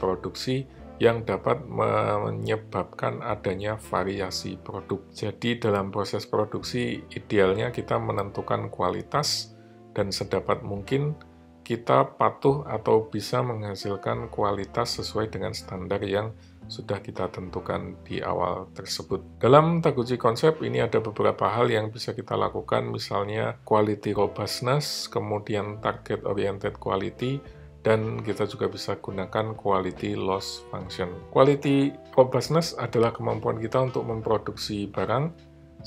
produksi yang dapat menyebabkan adanya variasi produk. Jadi dalam proses produksi idealnya kita menentukan kualitas dan sedapat mungkin kita patuh atau bisa menghasilkan kualitas sesuai dengan standar yang sudah kita tentukan di awal tersebut. Dalam Taguchi Concept ini ada beberapa hal yang bisa kita lakukan, misalnya quality robustness, kemudian target oriented quality, dan kita juga bisa gunakan quality loss function. Quality robustness adalah kemampuan kita untuk memproduksi barang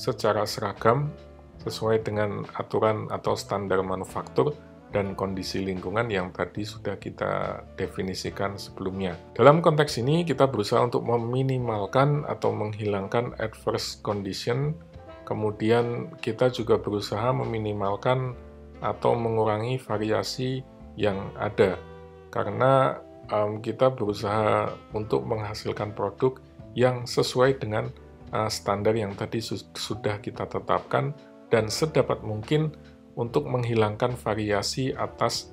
secara seragam sesuai dengan aturan atau standar manufaktur dan kondisi lingkungan yang tadi sudah kita definisikan sebelumnya. Dalam konteks ini, kita berusaha untuk meminimalkan atau menghilangkan adverse condition, kemudian kita juga berusaha meminimalkan atau mengurangi variasi yang ada, karena kita berusaha untuk menghasilkan produk yang sesuai dengan standar yang tadi sudah kita tetapkan, dan sedapat mungkin untuk menghilangkan variasi atas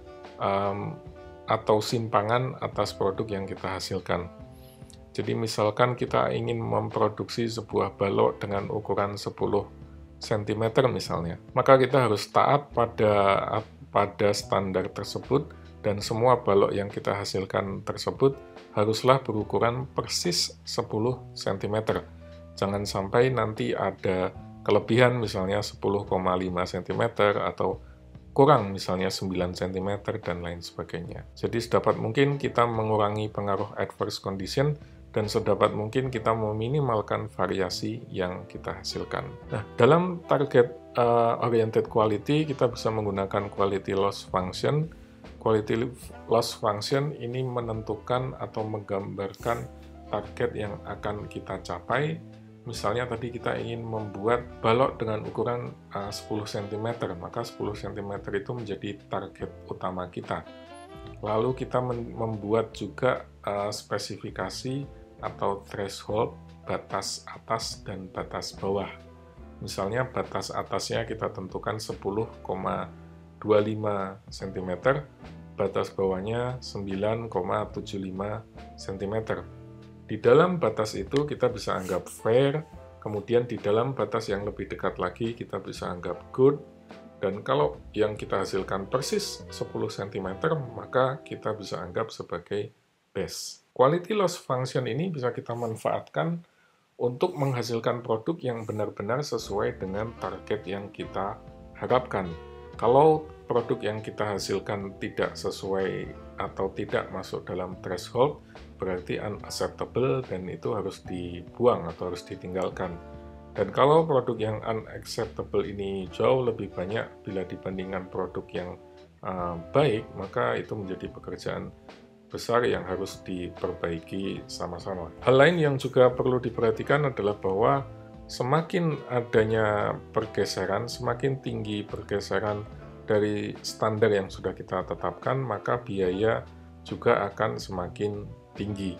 atau simpangan atas produk yang kita hasilkan. Jadi misalkan kita ingin memproduksi sebuah balok dengan ukuran 10 cm misalnya, maka kita harus taat pada standar tersebut dan semua balok yang kita hasilkan tersebut haruslah berukuran persis 10 cm. Jangan sampai nanti ada kelebihan misalnya 10,5 cm atau kurang misalnya 9 cm dan lain sebagainya. Jadi sedapat mungkin kita mengurangi pengaruh adverse condition dan sedapat mungkin kita meminimalkan variasi yang kita hasilkan. Nah, dalam target oriented quality kita bisa menggunakan quality loss function. Quality loss function ini menentukan atau menggambarkan target yang akan kita capai. Misalnya tadi kita ingin membuat balok dengan ukuran 10 cm, maka 10 cm itu menjadi target utama kita. Lalu kita membuat juga spesifikasi atau threshold, batas atas dan batas bawah. Misalnya batas atasnya kita tentukan 10,25 cm, batas bawahnya 9,75 cm. Di dalam batas itu kita bisa anggap fair, kemudian di dalam batas yang lebih dekat lagi kita bisa anggap good, dan kalau yang kita hasilkan persis 10 cm, maka kita bisa anggap sebagai best. Quality loss function ini bisa kita manfaatkan untuk menghasilkan produk yang benar-benar sesuai dengan target yang kita harapkan. Kalau produk yang kita hasilkan tidak sesuai atau tidak masuk dalam threshold, berarti unacceptable dan itu harus dibuang atau harus ditinggalkan. Dan kalau produk yang unacceptable ini jauh lebih banyak bila dibandingkan produk yang baik, maka itu menjadi pekerjaan besar yang harus diperbaiki sama-sama. Hal lain yang juga perlu diperhatikan adalah bahwa semakin adanya pergeseran, semakin tinggi pergeseran dari standar yang sudah kita tetapkan, maka biaya juga akan semakin tinggi.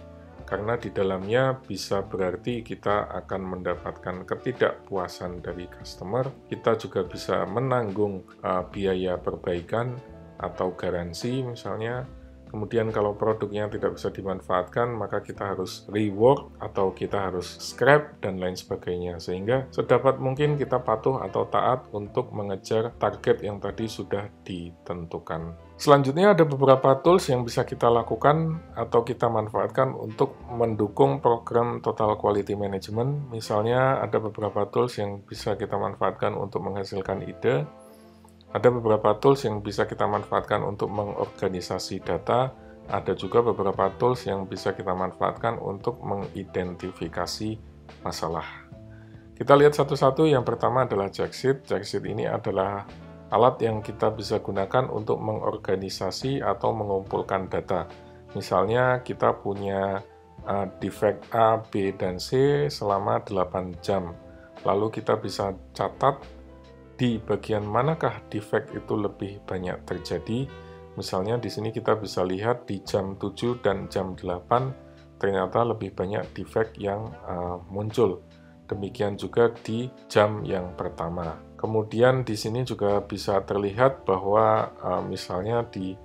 Karena di dalamnya bisa berarti kita akan mendapatkan ketidakpuasan dari customer, kita juga bisa menanggung biaya perbaikan atau garansi misalnya. Kemudian kalau produknya tidak bisa dimanfaatkan, maka kita harus rework atau kita harus scrap dan lain sebagainya. Sehingga sedapat mungkin kita patuh atau taat untuk mengejar target yang tadi sudah ditentukan. Selanjutnya ada beberapa tools yang bisa kita lakukan atau kita manfaatkan untuk mendukung program Total Quality Management. Misalnya ada beberapa tools yang bisa kita manfaatkan untuk menghasilkan ide. Ada beberapa tools yang bisa kita manfaatkan untuk mengorganisasi data. Ada juga beberapa tools yang bisa kita manfaatkan untuk mengidentifikasi masalah. Kita lihat satu-satu. Yang pertama adalah Jacksheet. Jacksheet ini adalah alat yang kita bisa gunakan untuk mengorganisasi atau mengumpulkan data. Misalnya kita punya defect A, B, dan C selama 8 jam. Lalu kita bisa catat di bagian manakah defect itu lebih banyak terjadi. Misalnya di sini kita bisa lihat di jam 7 dan jam 8 ternyata lebih banyak defect yang muncul. Demikian juga di jam yang pertama. Kemudian di sini juga bisa terlihat bahwa misalnya di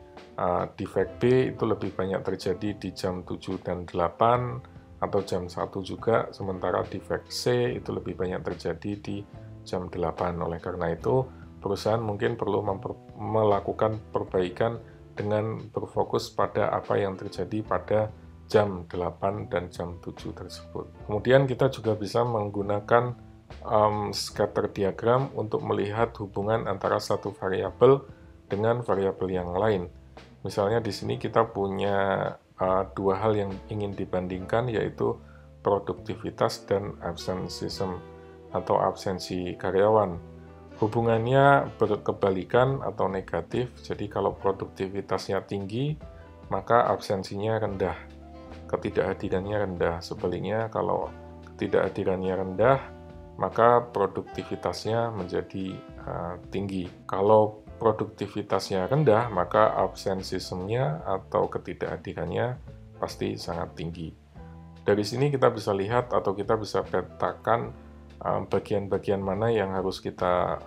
defect B itu lebih banyak terjadi di jam 7 dan 8 atau jam 1 juga, sementara defect C itu lebih banyak terjadi di jam 8. Oleh karena itu, perusahaan mungkin perlu melakukan perbaikan dengan berfokus pada apa yang terjadi pada jam 8 dan jam 7 tersebut. Kemudian kita juga bisa menggunakan scatter diagram untuk melihat hubungan antara satu variabel dengan variabel yang lain. Misalnya di sini kita punya dua hal yang ingin dibandingkan, yaitu produktivitas dan absenteeism atau absensi karyawan. Hubungannya berkebalikan atau negatif, jadi kalau produktivitasnya tinggi, maka absensinya rendah, ketidakhadirannya rendah. Sebaliknya, kalau ketidakhadirannya rendah, maka produktivitasnya menjadi tinggi. Kalau produktivitasnya rendah, maka absenteeismnya atau ketidakhadirannya pasti sangat tinggi. Dari sini kita bisa lihat atau kita bisa petakan bagian-bagian mana yang harus kita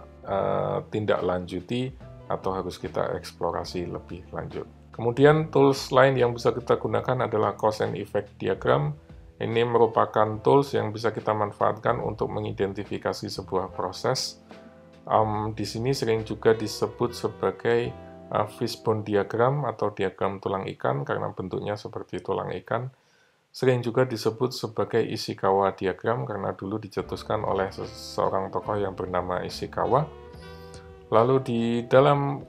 tindak lanjuti atau harus kita eksplorasi lebih lanjut. Kemudian tools lain yang bisa kita gunakan adalah cause and effect diagram. Ini merupakan tools yang bisa kita manfaatkan untuk mengidentifikasi sebuah proses. Di sini sering juga disebut sebagai fishbone diagram atau diagram tulang ikan karena bentuknya seperti tulang ikan. Sering juga disebut sebagai Ishikawa diagram karena dulu dicetuskan oleh seorang tokoh yang bernama Ishikawa. Lalu di dalam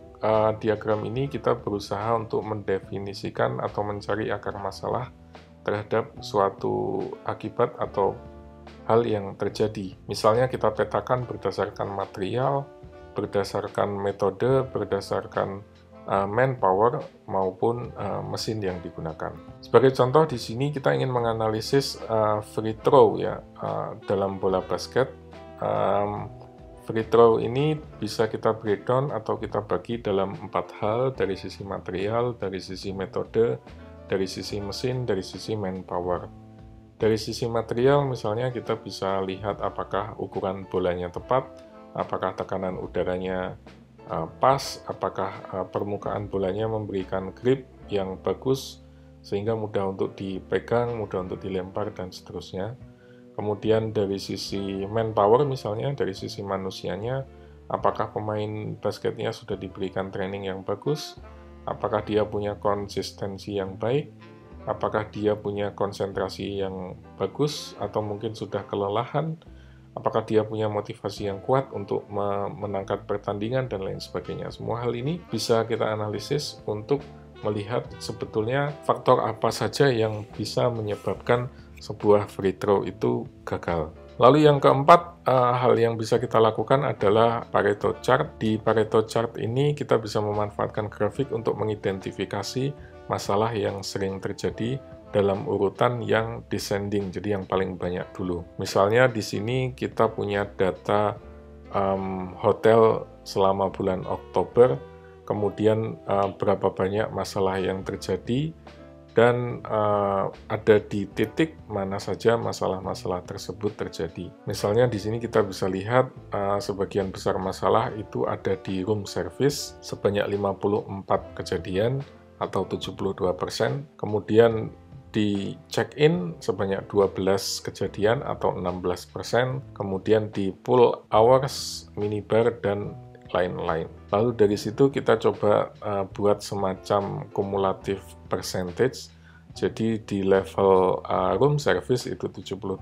diagram ini kita berusaha untuk mendefinisikan atau mencari akar masalah terhadap suatu akibat atau hal yang terjadi. Misalnya kita petakan berdasarkan material, berdasarkan metode, berdasarkan manpower maupun mesin yang digunakan. Sebagai contoh di sini kita ingin menganalisis free throw ya dalam bola basket. Free throw ini bisa kita breakdown atau kita bagi dalam 4 hal dari sisi material, dari sisi metode, dari sisi mesin, dari sisi manpower. Dari sisi material misalnya kita bisa lihat apakah ukuran bolanya tepat, apakah tekanan udaranya pas, apakah permukaan bolanya memberikan grip yang bagus sehingga mudah untuk dipegang, mudah untuk dilempar dan seterusnya. Kemudian dari sisi manpower misalnya, dari sisi manusianya, apakah pemain basketnya sudah diberikan training yang bagus, apakah dia punya konsistensi yang baik, apakah dia punya konsentrasi yang bagus atau mungkin sudah kelelahan, apakah dia punya motivasi yang kuat untuk menangkan pertandingan dan lain sebagainya. Semua hal ini bisa kita analisis untuk melihat sebetulnya faktor apa saja yang bisa menyebabkan sebuah free throw itu gagal. Lalu yang keempat, hal yang bisa kita lakukan adalah Pareto chart. Di Pareto chart ini kita bisa memanfaatkan grafik untuk mengidentifikasi masalah yang sering terjadi dalam urutan yang descending, jadi yang paling banyak dulu. Misalnya di sini kita punya data hotel selama bulan Oktober, kemudian berapa banyak masalah yang terjadi, dan ada di titik mana saja masalah-masalah tersebut terjadi. Misalnya di sini kita bisa lihat sebagian besar masalah itu ada di room service sebanyak 54 kejadian atau 72%, kemudian di check-in sebanyak 12 kejadian atau 16%, kemudian di pool hours, minibar, dan lain-lain. Lalu dari situ kita coba buat semacam kumulatif percentage. Jadi di level room service itu 72%,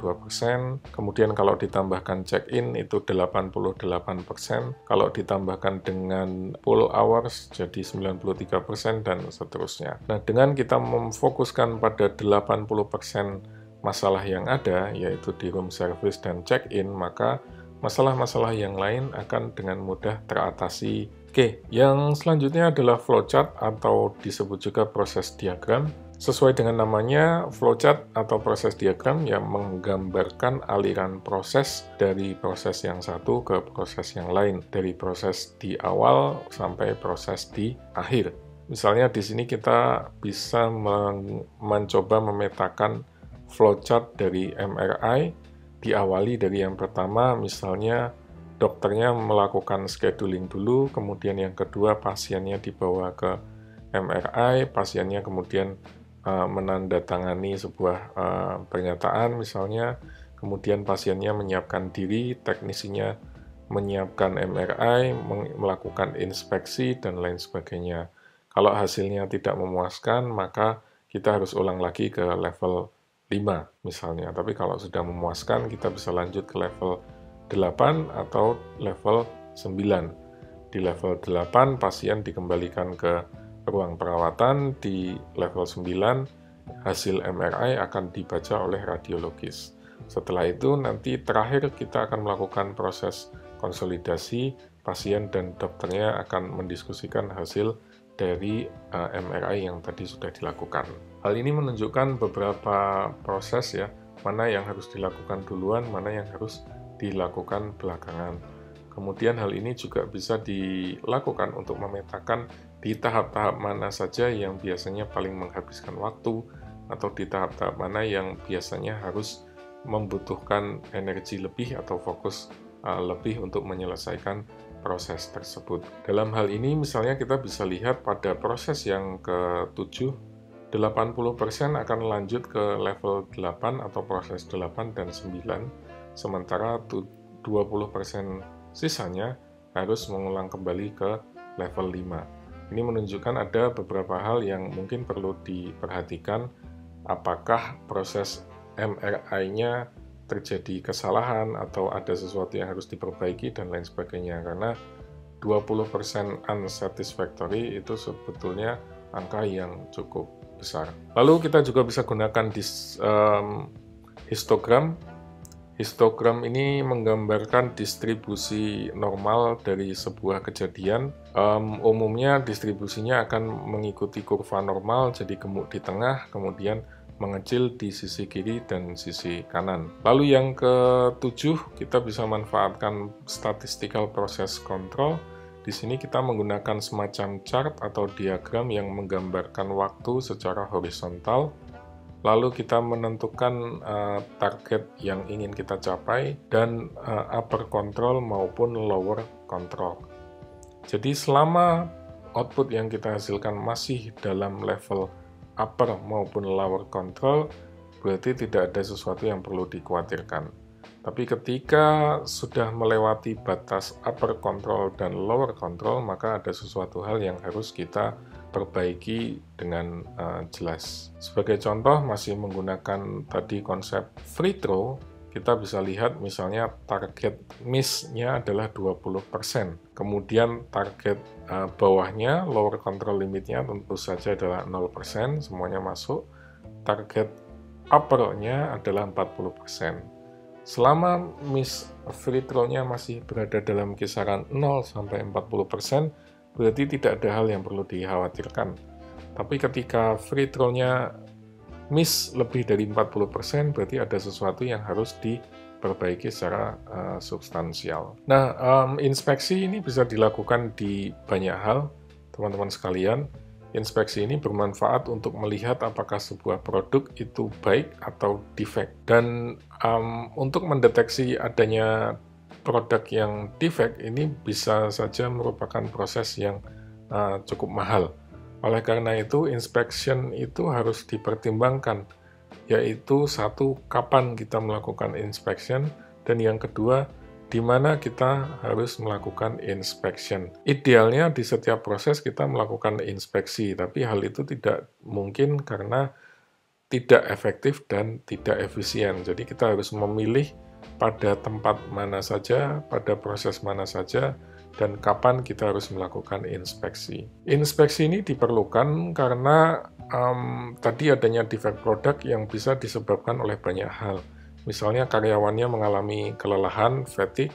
kemudian kalau ditambahkan check-in itu 88%, kalau ditambahkan dengan pool hours jadi 93% dan seterusnya. Nah, dengan kita memfokuskan pada 80% masalah yang ada, yaitu di room service dan check-in, maka masalah-masalah yang lain akan dengan mudah teratasi. Oke, yang selanjutnya adalah flowchart atau disebut juga proses diagram. Sesuai dengan namanya, flowchart atau proses diagram yang menggambarkan aliran proses dari proses yang satu ke proses yang lain, dari proses di awal sampai proses di akhir. Misalnya di sini kita bisa mencoba memetakan flowchart dari MRI, diawali dari yang pertama, misalnya dokternya melakukan scheduling dulu, kemudian yang kedua pasiennya dibawa ke MRI, pasiennya kemudian menandatangani sebuah pernyataan misalnya, kemudian pasiennya menyiapkan diri, teknisinya menyiapkan MRI, melakukan inspeksi, dan lain sebagainya. Kalau hasilnya tidak memuaskan, maka kita harus ulang lagi ke level 5 misalnya. Tapi kalau sudah memuaskan, kita bisa lanjut ke level 8 atau level 9. Di level 8, pasien dikembalikan ke ruang perawatan. Di level 9, hasil MRI akan dibaca oleh radiologis. Setelah itu, nanti terakhir kita akan melakukan proses konsolidasi. Pasien dan dokternya akan mendiskusikan hasil dari MRI yang tadi sudah dilakukan. Hal ini menunjukkan beberapa proses ya, mana yang harus dilakukan duluan, mana yang harus dilakukan belakangan. Kemudian hal ini juga bisa dilakukan untuk memetakan di tahap-tahap mana saja yang biasanya paling menghabiskan waktu, atau di tahap-tahap mana yang biasanya harus membutuhkan energi lebih atau fokus lebih untuk menyelesaikan proses tersebut. Dalam hal ini misalnya kita bisa lihat pada proses yang ke-7, 80% akan lanjut ke level 8 atau proses 8 dan 9, sementara 20% sisanya harus mengulang kembali ke level 5. Ini menunjukkan ada beberapa hal yang mungkin perlu diperhatikan, apakah proses MRI-nya terjadi kesalahan atau ada sesuatu yang harus diperbaiki dan lain sebagainya, karena 20% unsatisfactory itu sebetulnya angka yang cukup besar. Lalu kita juga bisa gunakan histogram. Histogram ini menggambarkan distribusi normal dari sebuah kejadian. Umumnya distribusinya akan mengikuti kurva normal, jadi gemuk di tengah, kemudian mengecil di sisi kiri dan sisi kanan. Lalu yang ke-7, kita bisa manfaatkan statistical process control. Di sini kita menggunakan semacam chart atau diagram yang menggambarkan waktu secara horizontal. Lalu kita menentukan target yang ingin kita capai dan upper control maupun lower control. Jadi selama output yang kita hasilkan masih dalam level upper maupun lower control, berarti tidak ada sesuatu yang perlu dikhawatirkan. Tapi ketika sudah melewati batas upper control dan lower control, maka ada sesuatu hal yang harus kita perbaiki dengan jelas. Sebagai contoh, masih menggunakan tadi konsep free throw, kita bisa lihat misalnya target miss-nya adalah 20%. Kemudian target bawahnya, lower control limit-nya tentu saja adalah 0%, semuanya masuk. Target upper-nya adalah 40%. Selama miss free throw-nya masih berada dalam kisaran 0-40%, berarti tidak ada hal yang perlu dikhawatirkan. Tapi ketika free throw-nya miss lebih dari 40%, berarti ada sesuatu yang harus diperbaiki secara substansial. Nah, inspeksi ini bisa dilakukan di banyak hal, teman-teman sekalian. Inspeksi ini bermanfaat untuk melihat apakah sebuah produk itu baik atau defect. Dan untuk mendeteksi adanya produk yang defect ini bisa saja merupakan proses yang cukup mahal. Oleh karena itu, inspection itu harus dipertimbangkan, yaitu satu, kapan kita melakukan inspection, dan yang kedua, di mana kita harus melakukan inspection. Idealnya di setiap proses kita melakukan inspeksi, tapi hal itu tidak mungkin karena tidak efektif dan tidak efisien. Jadi kita harus memilih pada tempat mana saja, pada proses mana saja, dan kapan kita harus melakukan inspeksi. Inspeksi ini diperlukan karena tadi adanya defect produk yang bisa disebabkan oleh banyak hal. Misalnya karyawannya mengalami kelelahan, fatigue,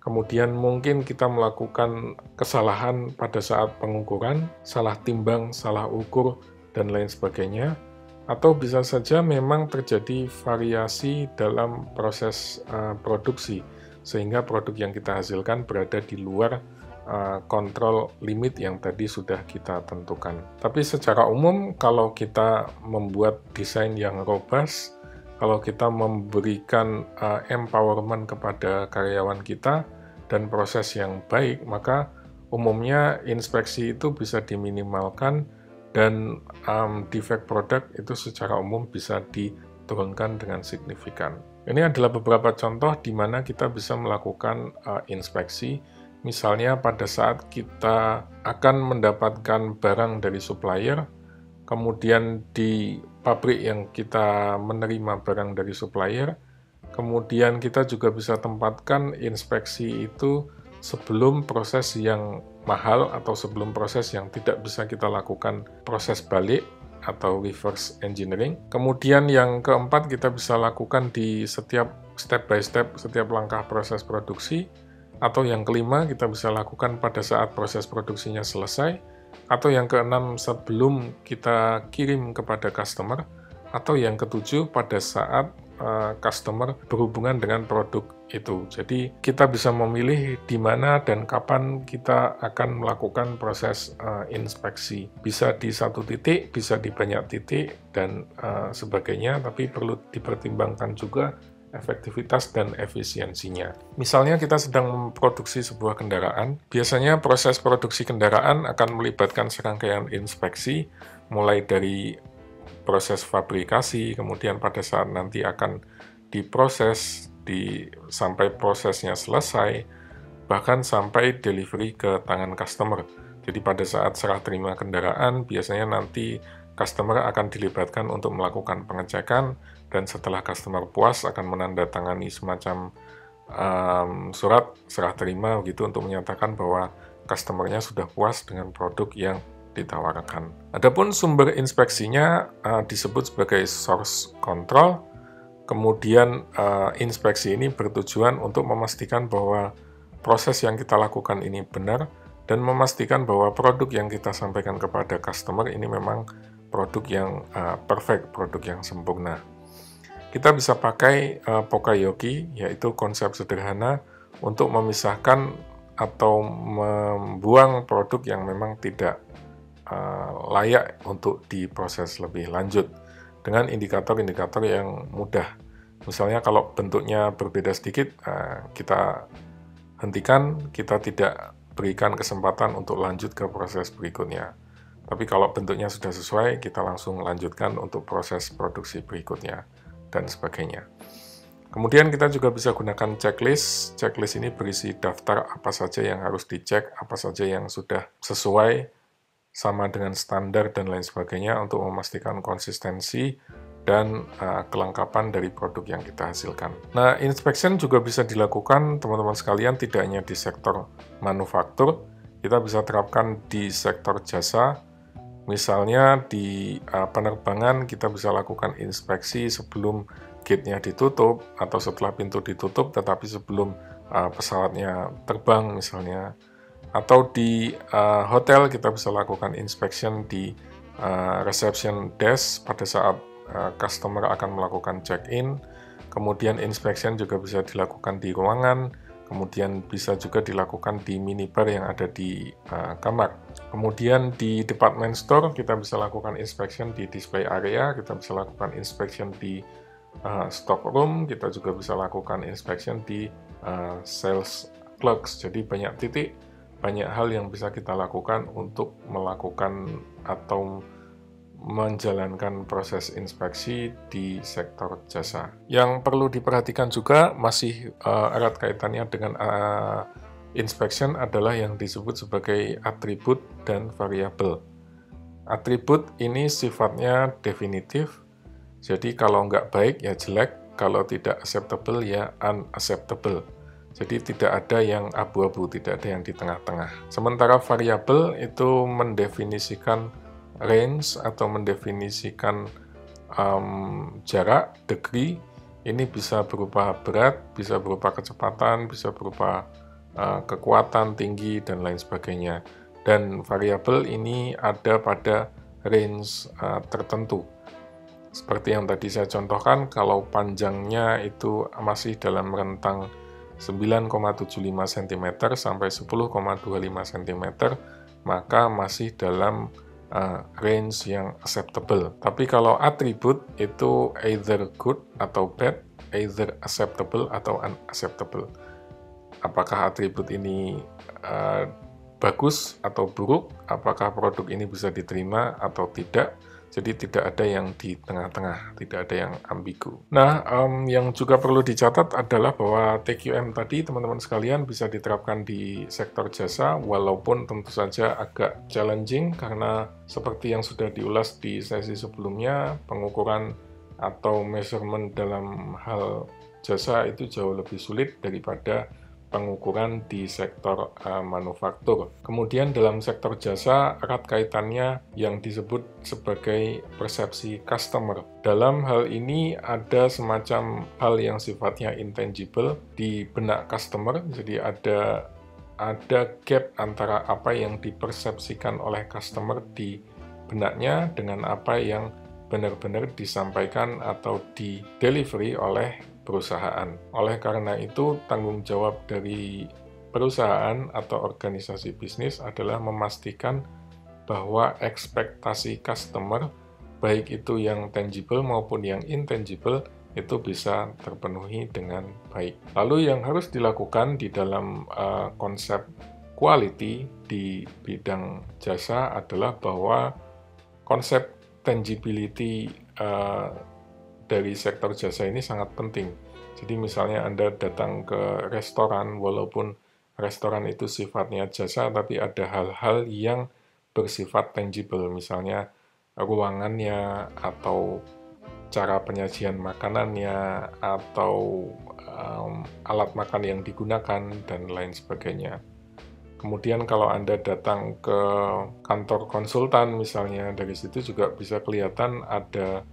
kemudian mungkin kita melakukan kesalahan pada saat pengukuran, salah timbang, salah ukur, dan lain sebagainya. Atau bisa saja memang terjadi variasi dalam proses produksi, sehingga produk yang kita hasilkan berada di luar kontrol limit yang tadi sudah kita tentukan. Tapi secara umum, kalau kita membuat desain yang robust, kalau kita memberikan empowerment kepada karyawan kita dan proses yang baik, maka umumnya inspeksi itu bisa diminimalkan dan defect produk itu secara umum bisa diturunkan dengan signifikan. Ini adalah beberapa contoh di mana kita bisa melakukan inspeksi. Misalnya pada saat kita akan mendapatkan barang dari supplier, kemudian di pabrik yang kita menerima barang dari supplier, kemudian kita juga bisa tempatkan inspeksi itu sebelum proses yang mahal atau sebelum proses yang tidak bisa kita lakukan proses balik atau reverse engineering. Kemudian yang keempat, kita bisa lakukan di setiap step by step, setiap langkah proses produksi. Atau yang kelima, kita bisa lakukan pada saat proses produksinya selesai. Atau yang keenam, sebelum kita kirim kepada customer. Atau yang ketujuh, pada saat customer berhubungan dengan produk itu. Jadi kita bisa memilih di mana dan kapan kita akan melakukan proses inspeksi. Bisa di satu titik, bisa di banyak titik, dan sebagainya, tapi perlu dipertimbangkan juga efektivitas dan efisiensinya. Misalnya kita sedang memproduksi sebuah kendaraan, biasanya proses produksi kendaraan akan melibatkan serangkaian inspeksi, mulai dari proses fabrikasi, kemudian pada saat nanti akan diproses, sampai prosesnya selesai, bahkan sampai delivery ke tangan customer. Jadi pada saat serah terima kendaraan, biasanya nanti customer akan dilibatkan untuk melakukan pengecekan, dan setelah customer puas akan menandatangani semacam surat serah terima begitu untuk menyatakan bahwa customernya sudah puas dengan produk yang ditawarkan. Adapun sumber inspeksinya disebut sebagai source control. Kemudian inspeksi ini bertujuan untuk memastikan bahwa proses yang kita lakukan ini benar dan memastikan bahwa produk yang kita sampaikan kepada customer ini memang produk yang perfect, produk yang sempurna. Kita bisa pakai Pokayoki, yaitu konsep sederhana untuk memisahkan atau membuang produk yang memang tidak layak untuk diproses lebih lanjut dengan indikator-indikator yang mudah. Misalnya kalau bentuknya berbeda sedikit, kita hentikan, kita tidak berikan kesempatan untuk lanjut ke proses berikutnya. Tapi kalau bentuknya sudah sesuai, kita langsung lanjutkan untuk proses produksi berikutnya, dan sebagainya. Kemudian kita juga bisa gunakan checklist. Checklist ini berisi daftar apa saja yang harus dicek, apa saja yang sudah sesuai, sama dengan standar, dan lain sebagainya untuk memastikan konsistensi dan kelengkapan dari produk yang kita hasilkan. Nah, inspection juga bisa dilakukan, teman-teman sekalian, tidak hanya di sektor manufaktur, kita bisa terapkan di sektor jasa. Misalnya di penerbangan kita bisa lakukan inspeksi sebelum gate-nya ditutup atau setelah pintu ditutup, tetapi sebelum pesawatnya terbang misalnya. Atau di hotel kita bisa lakukan inspection di reception desk pada saat customer akan melakukan check-in. Kemudian inspection juga bisa dilakukan di ruangan, kemudian bisa juga dilakukan di minibar yang ada di kamar. Kemudian di department store kita bisa lakukan inspection di display area, kita bisa lakukan inspection di stock room, kita juga bisa lakukan inspection di sales clerks. Jadi banyak titik, banyak hal yang bisa kita lakukan untuk melakukan atau menjalankan proses inspeksi di sektor jasa. Yang perlu diperhatikan juga masih erat kaitannya dengan inspection adalah yang disebut sebagai atribut dan variabel. Atribut ini sifatnya definitif, jadi kalau nggak baik ya jelek, kalau tidak acceptable ya unacceptable. Jadi tidak ada yang abu-abu, tidak ada yang di tengah-tengah. Sementara variabel itu mendefinisikan range atau mendefinisikan jarak, degree. Ini bisa berupa berat, bisa berupa kecepatan, bisa berupa kekuatan, tinggi, dan lain sebagainya. Dan variabel ini ada pada range tertentu. Seperti yang tadi saya contohkan, kalau panjangnya itu masih dalam rentang 9,75 cm sampai 10,25 cm, maka masih dalam range yang acceptable. Tapi kalau atribut itu either good atau bad, either acceptable atau unacceptable. Apakah atribut ini bagus atau buruk, apakah produk ini bisa diterima atau tidak. Jadi tidak ada yang di tengah-tengah, tidak ada yang ambigu. Nah, yang juga perlu dicatat adalah bahwa TQM tadi, teman-teman sekalian, bisa diterapkan di sektor jasa, walaupun tentu saja agak challenging, karena seperti yang sudah diulas di sesi sebelumnya, pengukuran atau measurement dalam hal jasa itu jauh lebih sulit daripada pengukuran di sektor manufaktur. Kemudian dalam sektor jasa erat kaitannya yang disebut sebagai persepsi customer. Dalam hal ini ada semacam hal yang sifatnya intangible di benak customer, jadi ada gap antara apa yang dipersepsikan oleh customer di benaknya dengan apa yang benar-benar disampaikan atau di delivery oleh perusahaan. Oleh karena itu, tanggung jawab dari perusahaan atau organisasi bisnis adalah memastikan bahwa ekspektasi customer, baik itu yang tangible maupun yang intangible, itu bisa terpenuhi dengan baik. Lalu yang harus dilakukan di dalam konsep quality di bidang jasa adalah bahwa konsep tangibility dari sektor jasa ini sangat penting. Jadi misalnya Anda datang ke restoran, walaupun restoran itu sifatnya jasa, tapi ada hal-hal yang bersifat tangible, misalnya ruangannya, atau cara penyajian makanannya, atau alat makan yang digunakan, dan lain sebagainya. Kemudian kalau Anda datang ke kantor konsultan misalnya, dari situ juga bisa kelihatan ada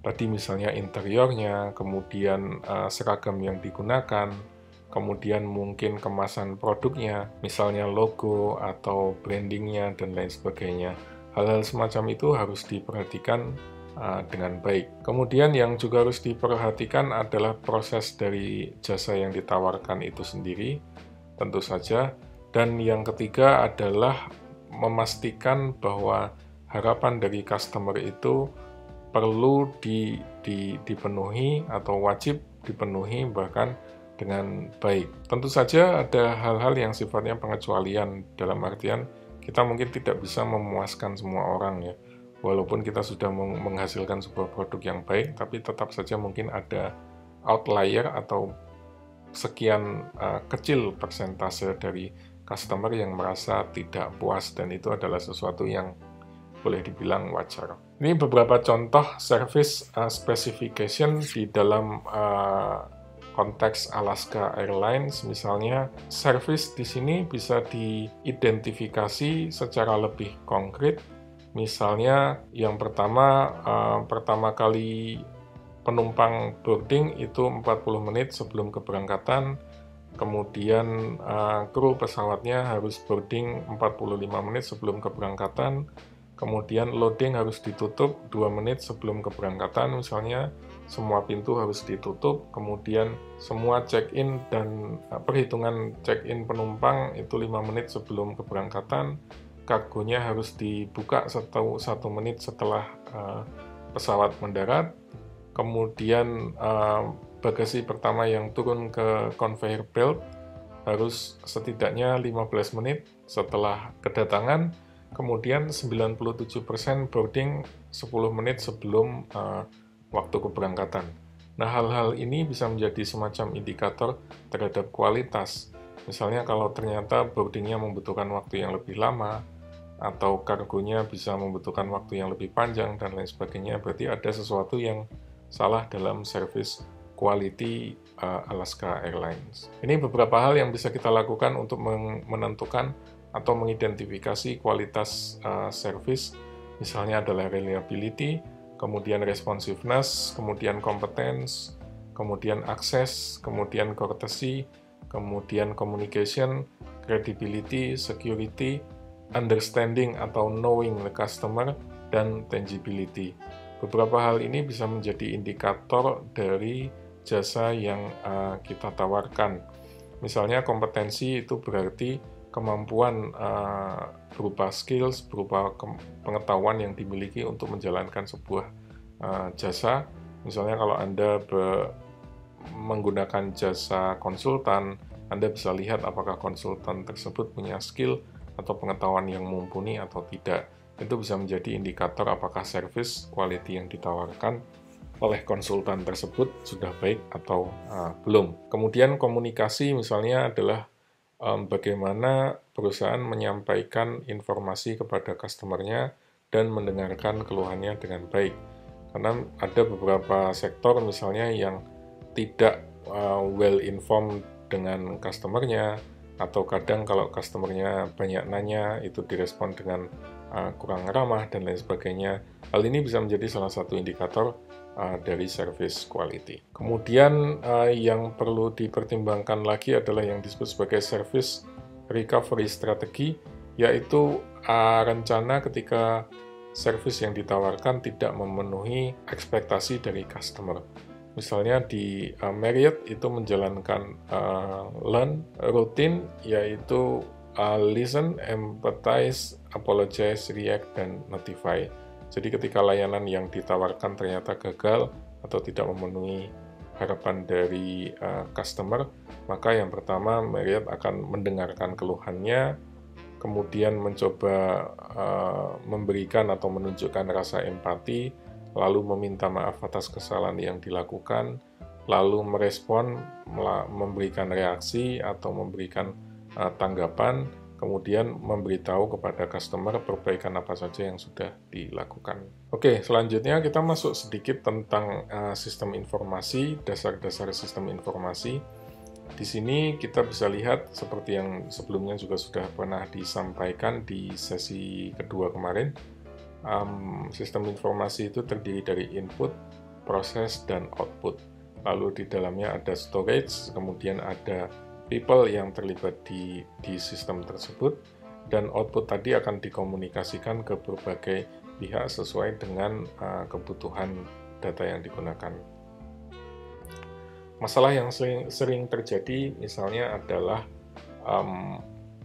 tadi misalnya interiornya, kemudian seragam yang digunakan, kemudian mungkin kemasan produknya, misalnya logo atau brandingnya dan lain sebagainya. Hal-hal semacam itu harus diperhatikan dengan baik. Kemudian yang juga harus diperhatikan adalah proses dari jasa yang ditawarkan itu sendiri, tentu saja. Dan yang ketiga adalah memastikan bahwa harapan dari customer itu perlu dipenuhi atau wajib dipenuhi bahkan dengan baik. Tentu saja ada hal-hal yang sifatnya pengecualian, dalam artian kita mungkin tidak bisa memuaskan semua orang ya. Walaupun kita sudah menghasilkan sebuah produk yang baik, tapi tetap saja mungkin ada outlier atau sekian kecil persentase dari customer yang merasa tidak puas, dan itu adalah sesuatu yang boleh dibilang wajar. Ini beberapa contoh service specification di dalam konteks Alaska Airlines. Misalnya, service di sini bisa diidentifikasi secara lebih konkret. Misalnya, yang pertama kali penumpang boarding itu 40 menit sebelum keberangkatan, kemudian kru pesawatnya harus boarding 45 menit sebelum keberangkatan, kemudian loading harus ditutup 2 menit sebelum keberangkatan, misalnya semua pintu harus ditutup, kemudian semua check-in dan perhitungan check-in penumpang itu 5 menit sebelum keberangkatan, kargonya harus dibuka 1 menit setelah pesawat mendarat, kemudian bagasi pertama yang turun ke conveyor belt harus setidaknya 15 menit setelah kedatangan, kemudian 97% boarding 10 menit sebelum waktu keberangkatan. Nah, hal-hal ini bisa menjadi semacam indikator terhadap kualitas. Misalnya kalau ternyata boardingnya membutuhkan waktu yang lebih lama, atau kargonya bisa membutuhkan waktu yang lebih panjang, dan lain sebagainya, berarti ada sesuatu yang salah dalam service quality Alaska Airlines. Ini beberapa hal yang bisa kita lakukan untuk menentukan atau mengidentifikasi kualitas service, misalnya adalah reliability, kemudian responsiveness, kemudian competence, kemudian access, kemudian courtesy, kemudian communication, credibility, security, understanding atau knowing the customer, dan tangibility. Beberapa hal ini bisa menjadi indikator dari jasa yang kita tawarkan. Misalnya kompetensi itu berarti kemampuan berupa skills, berupa pengetahuan yang dimiliki untuk menjalankan sebuah jasa. Misalnya kalau Anda menggunakan jasa konsultan, Anda bisa lihat apakah konsultan tersebut punya skill atau pengetahuan yang mumpuni atau tidak. Itu bisa menjadi indikator apakah service quality yang ditawarkan oleh konsultan tersebut sudah baik atau belum. Kemudian komunikasi misalnya adalah bagaimana perusahaan menyampaikan informasi kepada customer-nya dan mendengarkan keluhannya dengan baik. Karena ada beberapa sektor misalnya yang tidak well informed dengan customer-nya, atau kadang kalau customer-nya banyak nanya itu direspon dengan kurang ramah dan lain sebagainya. Hal ini bisa menjadi salah satu indikator dari service quality. Kemudian yang perlu dipertimbangkan lagi adalah yang disebut sebagai service recovery strategy, yaitu rencana ketika service yang ditawarkan tidak memenuhi ekspektasi dari customer. Misalnya di Marriott itu menjalankan learn rutin, yaitu listen, empathize, apologize, react, dan notify. Jadi ketika layanan yang ditawarkan ternyata gagal atau tidak memenuhi harapan dari customer, maka yang pertama Marriott akan mendengarkan keluhannya, kemudian mencoba memberikan atau menunjukkan rasa empati, lalu meminta maaf atas kesalahan yang dilakukan, lalu merespon, memberikan reaksi atau memberikan tanggapan, kemudian memberitahu kepada customer perbaikan apa saja yang sudah dilakukan. Oke, selanjutnya kita masuk sedikit tentang sistem informasi, dasar-dasar sistem informasi. Di sini kita bisa lihat seperti yang sebelumnya juga sudah pernah disampaikan di sesi kedua kemarin, sistem informasi itu terdiri dari input, proses, dan output. Lalu di dalamnya ada storage, kemudian ada people yang terlibat di sistem tersebut, dan output tadi akan dikomunikasikan ke berbagai pihak sesuai dengan kebutuhan data yang digunakan. Masalah yang sering terjadi misalnya adalah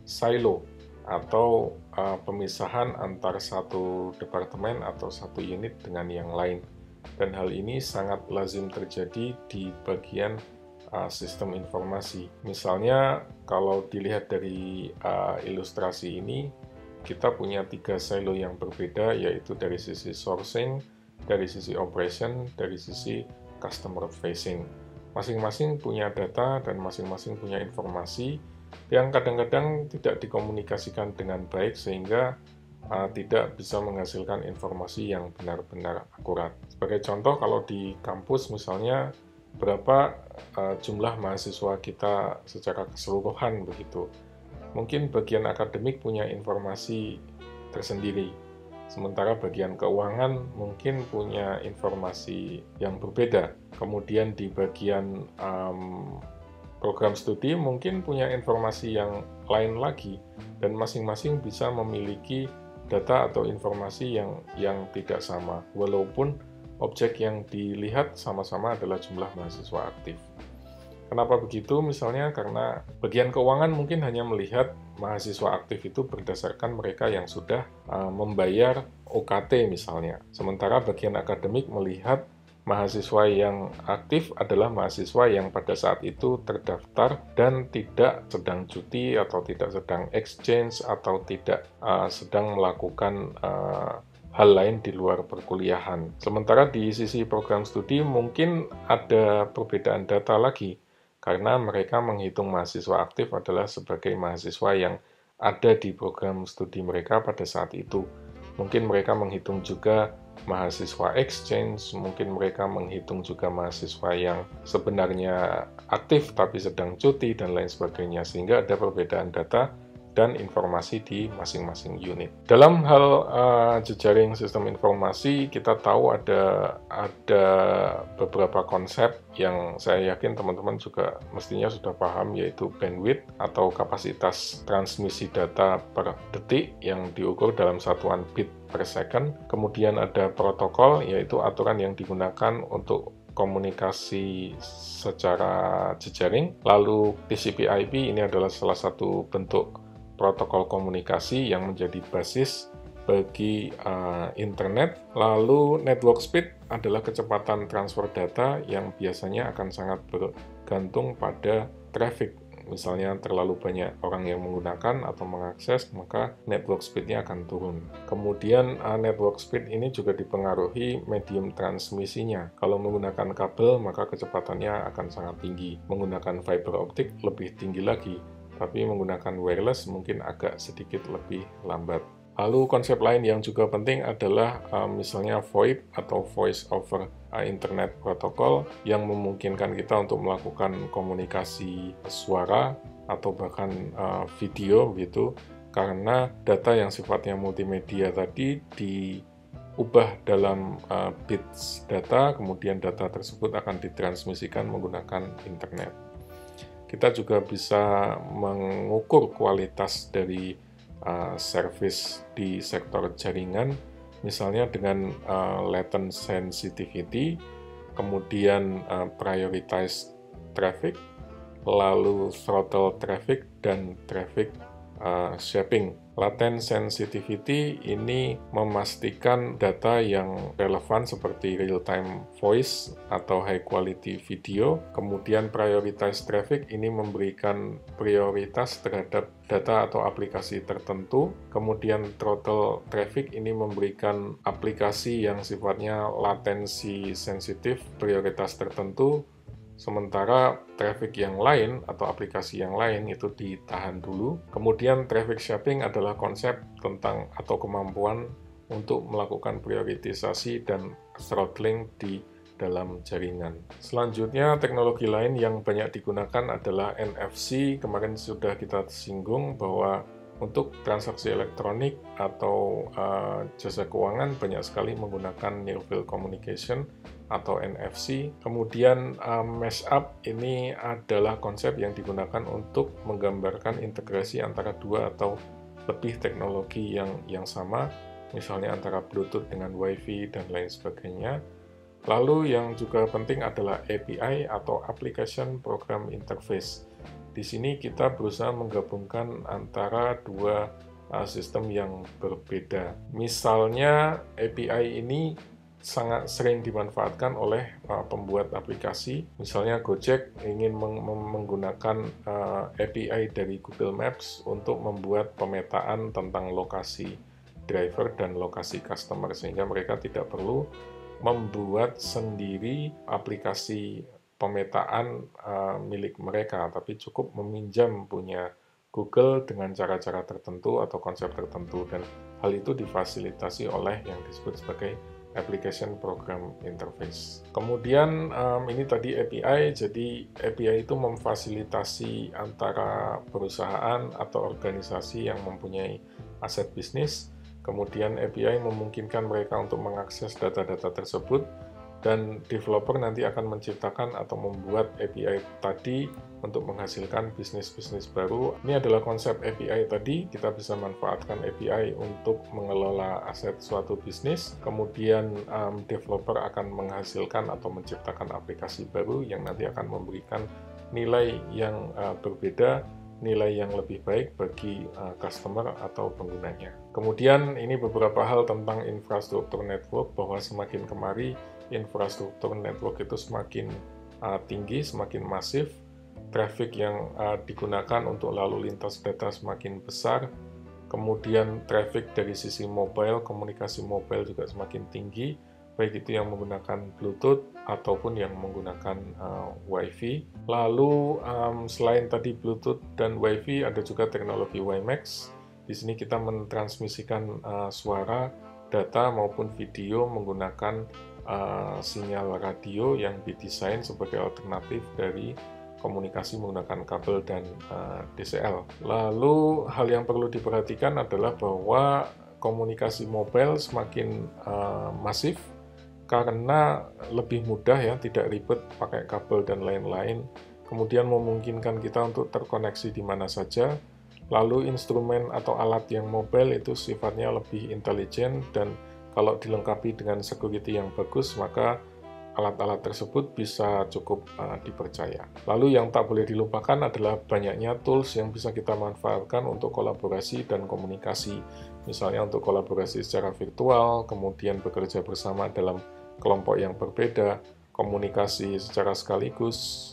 silo atau pemisahan antar satu departemen atau satu unit dengan yang lain. Dan hal ini sangat lazim terjadi di bagian sistem informasi. Misalnya, kalau dilihat dari ilustrasi ini, kita punya 3 silo yang berbeda, yaitu dari sisi sourcing, dari sisi operation, dari sisi customer facing. Masing-masing punya data dan masing-masing punya informasi yang kadang-kadang tidak dikomunikasikan dengan baik sehingga tidak bisa menghasilkan informasi yang benar-benar akurat. Sebagai contoh, kalau di kampus misalnya, berapa jumlah mahasiswa kita secara keseluruhan begitu. Mungkin bagian akademik punya informasi tersendiri, sementara bagian keuangan mungkin punya informasi yang berbeda. Kemudian di bagian program studi mungkin punya informasi yang lain lagi, dan masing-masing bisa memiliki data atau informasi yang tidak sama, walaupun objek yang dilihat sama-sama adalah jumlah mahasiswa aktif. Kenapa begitu? Misalnya karena bagian keuangan mungkin hanya melihat mahasiswa aktif itu berdasarkan mereka yang sudah membayar UKT misalnya. Sementara bagian akademik melihat mahasiswa yang aktif adalah mahasiswa yang pada saat itu terdaftar dan tidak sedang cuti atau tidak sedang exchange atau tidak sedang melakukan hal lain di luar perkuliahan. Sementara di sisi program studi mungkin ada perbedaan data lagi, karena mereka menghitung mahasiswa aktif adalah sebagai mahasiswa yang ada di program studi mereka pada saat itu. Mungkin mereka menghitung juga mahasiswa exchange, mungkin mereka menghitung juga mahasiswa yang sebenarnya aktif tapi sedang cuti dan lain sebagainya, sehingga ada perbedaan data dan informasi di masing-masing unit. Dalam hal jejaring sistem informasi, kita tahu ada beberapa konsep yang saya yakin teman-teman juga mestinya sudah paham, yaitu bandwidth atau kapasitas transmisi data per detik yang diukur dalam satuan bit per second. Kemudian ada protokol, yaitu aturan yang digunakan untuk komunikasi secara jejaring. Lalu TCP/IP ini adalah salah satu bentuk protokol komunikasi yang menjadi basis bagi internet. Lalu network speed adalah kecepatan transfer data yang biasanya akan sangat bergantung pada traffic. Misalnya terlalu banyak orang yang menggunakan atau mengakses, maka network speed-nya akan turun. Kemudian network speed ini juga dipengaruhi medium transmisinya. Kalau menggunakan kabel, maka kecepatannya akan sangat tinggi. Menggunakan fiber optik lebih tinggi lagi, tapi menggunakan wireless mungkin agak sedikit lebih lambat. Lalu konsep lain yang juga penting adalah misalnya VoIP atau Voice over Internet Protocol yang memungkinkan kita untuk melakukan komunikasi suara atau bahkan video gitu, karena data yang sifatnya multimedia tadi diubah dalam bits data, kemudian data tersebut akan ditransmisikan menggunakan internet. Kita juga bisa mengukur kualitas dari service di sektor jaringan, misalnya dengan latent sensitivity, kemudian prioritized traffic, lalu throttle traffic, dan traffic shaping. Latent sensitivity ini memastikan data yang relevan seperti real-time voice atau high-quality video. Kemudian prioritize traffic ini memberikan prioritas terhadap data atau aplikasi tertentu. Kemudian throttle traffic ini memberikan aplikasi yang sifatnya latensi sensitif, prioritas tertentu. Sementara traffic yang lain atau aplikasi yang lain itu ditahan dulu. Kemudian traffic shaping adalah konsep tentang atau kemampuan untuk melakukan prioritisasi dan throttling di dalam jaringan. Selanjutnya, teknologi lain yang banyak digunakan adalah NFC. Kemarin sudah kita singgung bahwa untuk transaksi elektronik atau jasa keuangan banyak sekali menggunakan Near Field Communication atau NFC. Kemudian mashup ini adalah konsep yang digunakan untuk menggambarkan integrasi antara dua atau lebih teknologi yang sama, misalnya antara Bluetooth dengan Wi-Fi dan lain sebagainya. Lalu yang juga penting adalah API atau Application Program Interface. Di sini kita berusaha menggabungkan antara dua sistem yang berbeda. Misalnya API ini sangat sering dimanfaatkan oleh pembuat aplikasi. Misalnya Gojek ingin menggunakan API dari Google Maps untuk membuat pemetaan tentang lokasi driver dan lokasi customer, sehingga mereka tidak perlu membuat sendiri aplikasi pemetaan milik mereka, tapi cukup meminjam punya Google dengan cara-cara tertentu atau konsep tertentu, dan hal itu difasilitasi oleh yang disebut sebagai Application Program Interface. Kemudian ini tadi API, jadi API itu memfasilitasi antara perusahaan atau organisasi yang mempunyai aset bisnis. Kemudian API memungkinkan mereka untuk mengakses data-data tersebut, dan developer nanti akan menciptakan atau membuat API tadi untuk menghasilkan bisnis-bisnis baru. Ini adalah konsep API tadi, kita bisa manfaatkan API untuk mengelola aset suatu bisnis, kemudian developer akan menghasilkan atau menciptakan aplikasi baru yang nanti akan memberikan nilai yang berbeda, nilai yang lebih baik bagi customer atau penggunanya. Kemudian ini beberapa hal tentang infrastruktur network, bahwa semakin kemari infrastruktur network itu semakin tinggi, semakin masif, traffic yang digunakan untuk lalu lintas data semakin besar, kemudian traffic dari sisi mobile, komunikasi mobile juga semakin tinggi, baik itu yang menggunakan Bluetooth ataupun yang menggunakan Wi-Fi. Lalu selain tadi Bluetooth dan Wi-Fi, ada juga teknologi WiMAX. Di sini kita mentransmisikan suara, data maupun video menggunakan sinyal radio yang didesain sebagai alternatif dari komunikasi menggunakan kabel dan DCL. Lalu hal yang perlu diperhatikan adalah bahwa komunikasi mobile semakin masif karena lebih mudah ya, tidak ribet pakai kabel dan lain-lain. Kemudian memungkinkan kita untuk terkoneksi di mana saja. Lalu instrumen atau alat yang mobile itu sifatnya lebih intelijen, dan kalau dilengkapi dengan security yang bagus, maka alat-alat tersebut bisa cukup dipercaya. Lalu yang tak boleh dilupakan adalah banyaknya tools yang bisa kita manfaatkan untuk kolaborasi dan komunikasi. Misalnya untuk kolaborasi secara virtual, kemudian bekerja bersama dalam kelompok yang berbeda, komunikasi secara sekaligus,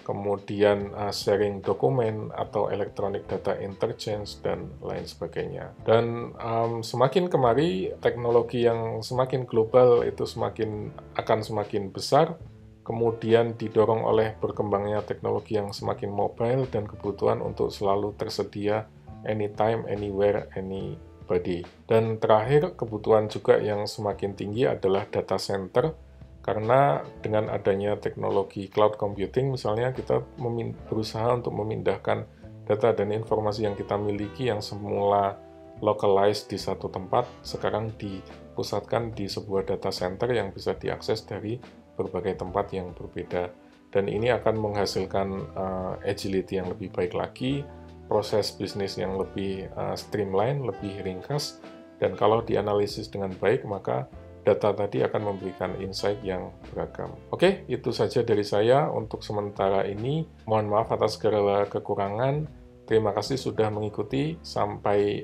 kemudian sharing dokumen atau electronic data interchange, dan lain sebagainya. Dan semakin kemari, teknologi yang semakin global itu akan semakin besar, kemudian didorong oleh berkembangnya teknologi yang semakin mobile dan kebutuhan untuk selalu tersedia anytime, anywhere, anybody. Dan terakhir, kebutuhan juga yang semakin tinggi adalah data center, karena dengan adanya teknologi cloud computing, misalnya kita berusaha untuk memindahkan data dan informasi yang kita miliki yang semula localized di satu tempat, sekarang dipusatkan di sebuah data center yang bisa diakses dari berbagai tempat yang berbeda. Dan ini akan menghasilkan agility yang lebih baik lagi, proses bisnis yang lebih streamline, lebih ringkas, dan kalau dianalisis dengan baik, maka data tadi akan memberikan insight yang beragam. Oke, itu saja dari saya untuk sementara ini. Mohon maaf atas segala kekurangan. Terima kasih sudah mengikuti sampai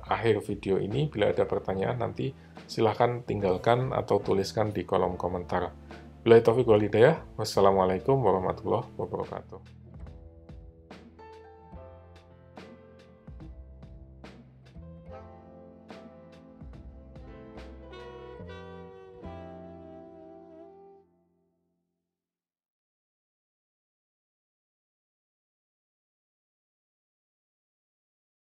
akhir video ini. Bila ada pertanyaan nanti silahkan tinggalkan atau tuliskan di kolom komentar. Billahi taufiq wal hidayah. Wassalamualaikum warahmatullahi wabarakatuh.